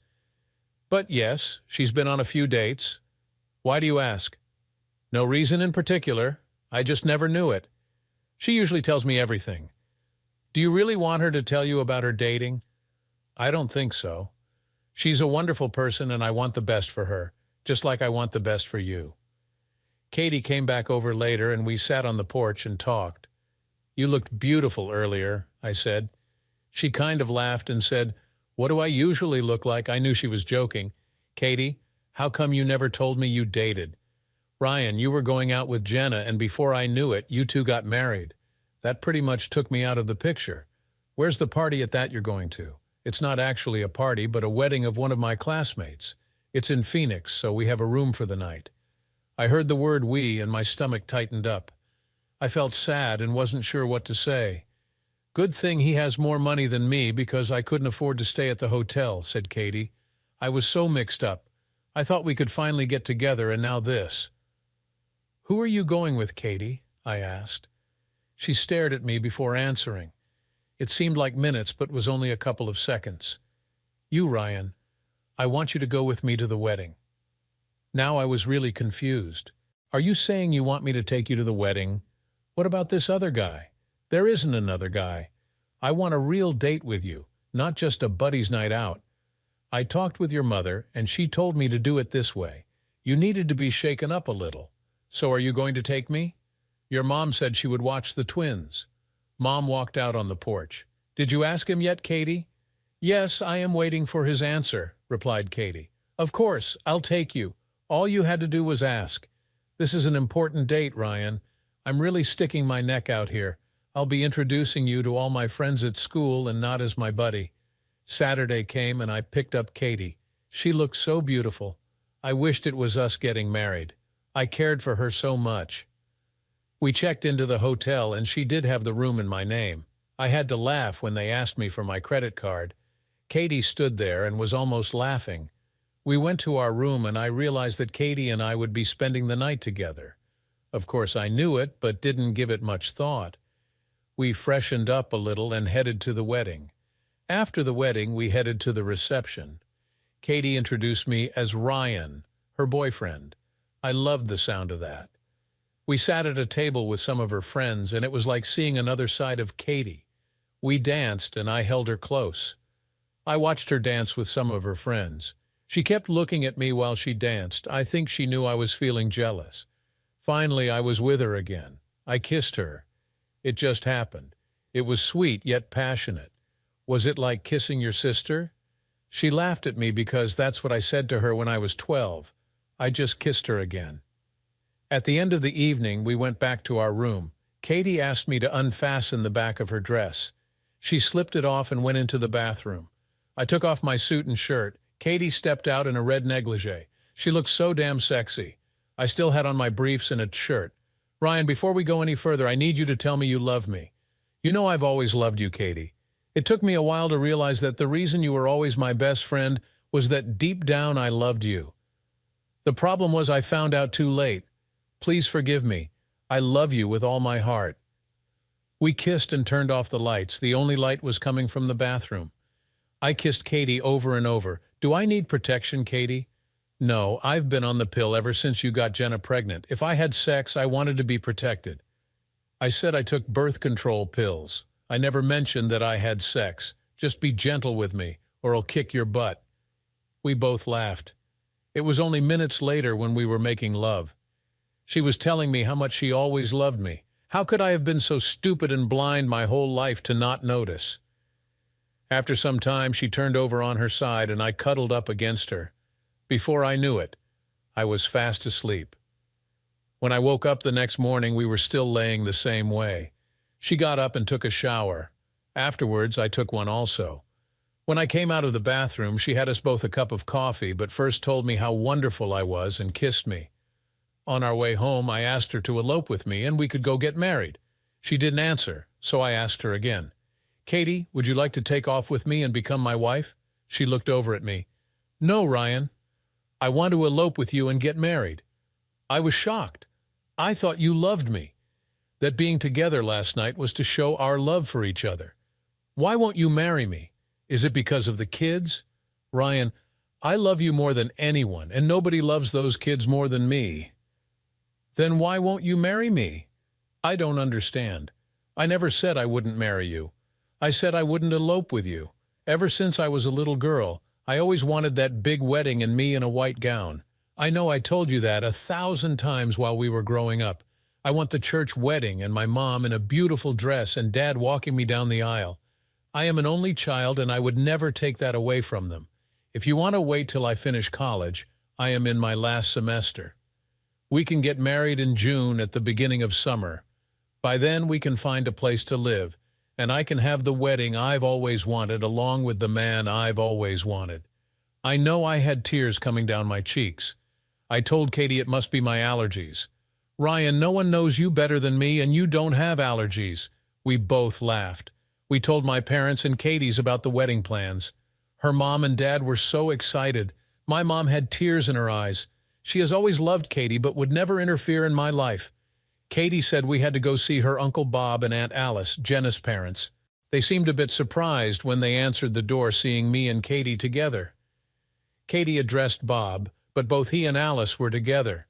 "But yes, she's been on a few dates." "Why do you ask?" "No reason in particular. I just never knew it. She usually tells me everything." "Do you really want her to tell you about her dating?" "I don't think so. She's a wonderful person and I want the best for her, just like I want the best for you." Katie came back over later and we sat on the porch and talked. "You looked beautiful earlier," I said. She kind of laughed and said, "What do I usually look like?" I knew she was joking. "Katie, how come you never told me you dated? Ryan, you were going out with Jenna, and before I knew it, you two got married. That pretty much took me out of the picture. Where's the party at that you're going to? It's not actually a party, but a wedding of one of my classmates. It's in Phoenix, so we have a room for the night." I heard the word we and my stomach tightened up. I felt sad and wasn't sure what to say. "Good thing he has more money than me because I couldn't afford to stay at the hotel," said Katie. "I was so mixed up. I thought we could finally get together, and now this." "Who are you going with, Katie?" I asked. She stared at me before answering. It seemed like minutes, but was only a couple of seconds. "You, Ryan. I want you to go with me to the wedding." Now I was really confused. "Are you saying you want me to take you to the wedding? What about this other guy?" "There isn't another guy. I want a real date with you, not just a buddy's night out. I talked with your mother, and she told me to do it this way. You needed to be shaken up a little. So are you going to take me? Your mom said she would watch the twins." Mom walked out on the porch. "Did you ask him yet, Katie?" "Yes, I am waiting for his answer," replied Katie. "Of course, I'll take you. All you had to do was ask. This is an important date, Ryan. I'm really sticking my neck out here. I'll be introducing you to all my friends at school and not as my buddy." Saturday came and I picked up Katie. She looked so beautiful. I wished it was us getting married. I cared for her so much. We checked into the hotel and she did have the room in my name. I had to laugh when they asked me for my credit card. Katie stood there and was almost laughing. We went to our room and I realized that Katie and I would be spending the night together. Of course I knew it, but didn't give it much thought. We freshened up a little and headed to the wedding. After the wedding, we headed to the reception. Katie introduced me as Ryan, her boyfriend. I loved the sound of that. We sat at a table with some of her friends, and it was like seeing another side of Katie. We danced, and I held her close. I watched her dance with some of her friends. She kept looking at me while she danced. I think she knew I was feeling jealous. Finally, I was with her again. I kissed her. It just happened. It was sweet yet passionate. Was it like kissing your sister? She laughed at me because that's what I said to her when I was 12. I just kissed her again. At the end of the evening, we went back to our room. Katie asked me to unfasten the back of her dress. She slipped it off and went into the bathroom. I took off my suit and shirt. Katie stepped out in a red negligee. She looked so damn sexy. I still had on my briefs and a shirt. "Ryan, before we go any further, I need you to tell me you love me." "You know I've always loved you, Katie. It took me a while to realize that the reason you were always my best friend was that deep down I loved you. The problem was I found out too late. Please forgive me. I love you with all my heart." We kissed and turned off the lights. The only light was coming from the bathroom. I kissed Katie over and over. "Do I need protection, Katie?" "No, I've been on the pill ever since you got Jenna pregnant. If I had sex, I wanted to be protected." I said I took birth control pills. I never mentioned that I had sex. "Just be gentle with me, or I'll kick your butt." We both laughed. It was only minutes later when we were making love. She was telling me how much she always loved me. How could I have been so stupid and blind my whole life to not notice? After some time, she turned over on her side and I cuddled up against her. Before I knew it, I was fast asleep. When I woke up the next morning, we were still laying the same way. She got up and took a shower. Afterwards, I took one also. When I came out of the bathroom, she had us both a cup of coffee, but first told me how wonderful I was and kissed me. On our way home, I asked her to elope with me and we could go get married. She didn't answer, so I asked her again. "Katie, would you like to take off with me and become my wife?" She looked over at me. "No, Ryan. I want to elope with you and get married." I was shocked. I thought you loved me. That being together last night was to show our love for each other. "Why won't you marry me? Is it because of the kids?" "Ryan, I love you more than anyone, and nobody loves those kids more than me." "Then why won't you marry me?" "I don't understand. I never said I wouldn't marry you. I said I wouldn't elope with you. Ever since I was a little girl, I always wanted that big wedding and me in a white gown. I know I told you that 1,000 times while we were growing up. I want the church wedding and my mom in a beautiful dress and Dad walking me down the aisle. I am an only child and I would never take that away from them. If you want to wait till I finish college, I am in my last semester. We can get married in June at the beginning of summer. By then we can find a place to live, and I can have the wedding I've always wanted along with the man I've always wanted." I know I had tears coming down my cheeks. I told Katie it must be my allergies. Ryan, no one knows you better than me, and you don't have allergies. We both laughed. We told my parents and Katie's about the wedding plans. Her mom and dad were so excited. My mom had tears in her eyes. She has always loved Katie but would never interfere in my life. Katie said we had to go see her Uncle Bob and Aunt Alice, Jenna's parents. They seemed a bit surprised when they answered the door seeing me and Katie together. Katie addressed Bob, but both he and Alice were together.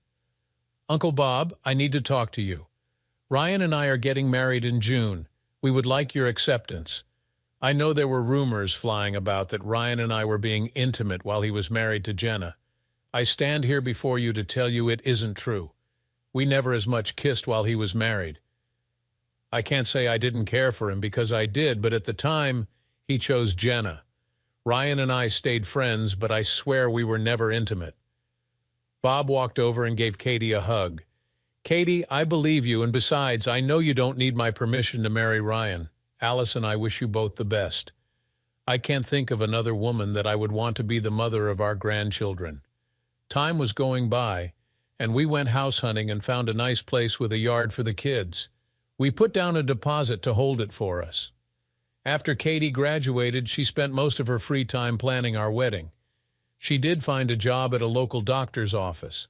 Uncle Bob, I need to talk to you. Ryan and I are getting married in June. We would like your acceptance. I know there were rumors flying about that Ryan and I were being intimate while he was married to Jenna. I stand here before you to tell you it isn't true. We never as much kissed while he was married. I can't say I didn't care for him because I did, but at the time, he chose Jenna. Ryan and I stayed friends, but I swear we were never intimate. Bob walked over and gave Katie a hug. Katie, I believe you, and besides, I know you don't need my permission to marry Ryan. Alice and I wish you both the best. I can't think of another woman that I would want to be the mother of our grandchildren. Time was going by, and we went house hunting and found a nice place with a yard for the kids. We put down a deposit to hold it for us. After Katie graduated, she spent most of her free time planning our wedding. She did find a job at a local doctor's office.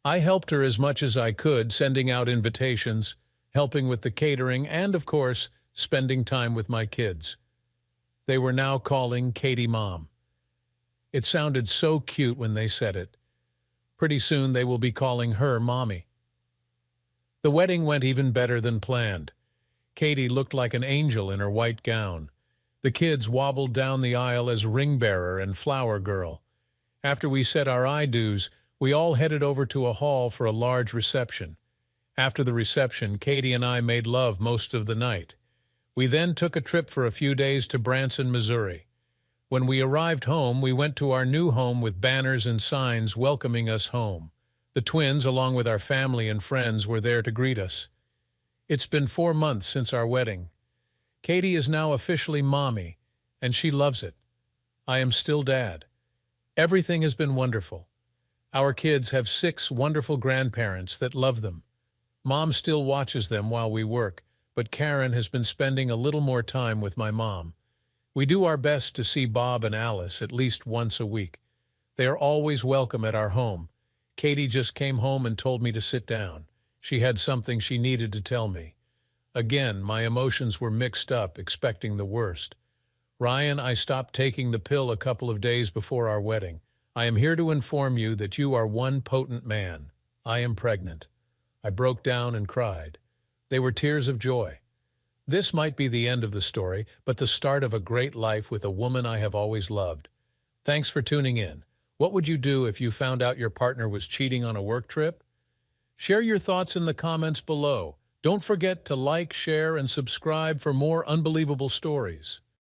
I helped her as much as I could, sending out invitations, helping with the catering, and, of course, spending time with my kids. They were now calling Katie Mom. It sounded so cute when they said it. Pretty soon they will be calling her Mommy. The wedding went even better than planned. Katie looked like an angel in her white gown. The kids wobbled down the aisle as ring bearer and flower girl. After we said our I-do's, we all headed over to a hall for a large reception. After the reception, Katie and I made love most of the night. We then took a trip for a few days to Branson, Missouri. When we arrived home, we went to our new home with banners and signs welcoming us home. The twins, along with our family and friends, were there to greet us. It's been 4 months since our wedding. Katie is now officially Mommy, and she loves it. I am still Dad. Everything has been wonderful. Our kids have 6 wonderful grandparents that love them. Mom still watches them while we work, but Karen has been spending a little more time with my mom. We do our best to see Bob and Alice at least once a week. They are always welcome at our home. Katie just came home and told me to sit down. She had something she needed to tell me. Again, my emotions were mixed up, expecting the worst. Ryan, I stopped taking the pill a couple of days before our wedding. I am here to inform you that you are one potent man. I am pregnant. I broke down and cried. They were tears of joy. This might be the end of the story, but the start of a great life with a woman I have always loved. Thanks for tuning in. What would you do if you found out your partner was cheating on a work trip? Share your thoughts in the comments below. Don't forget to like, share, and subscribe for more unbelievable stories.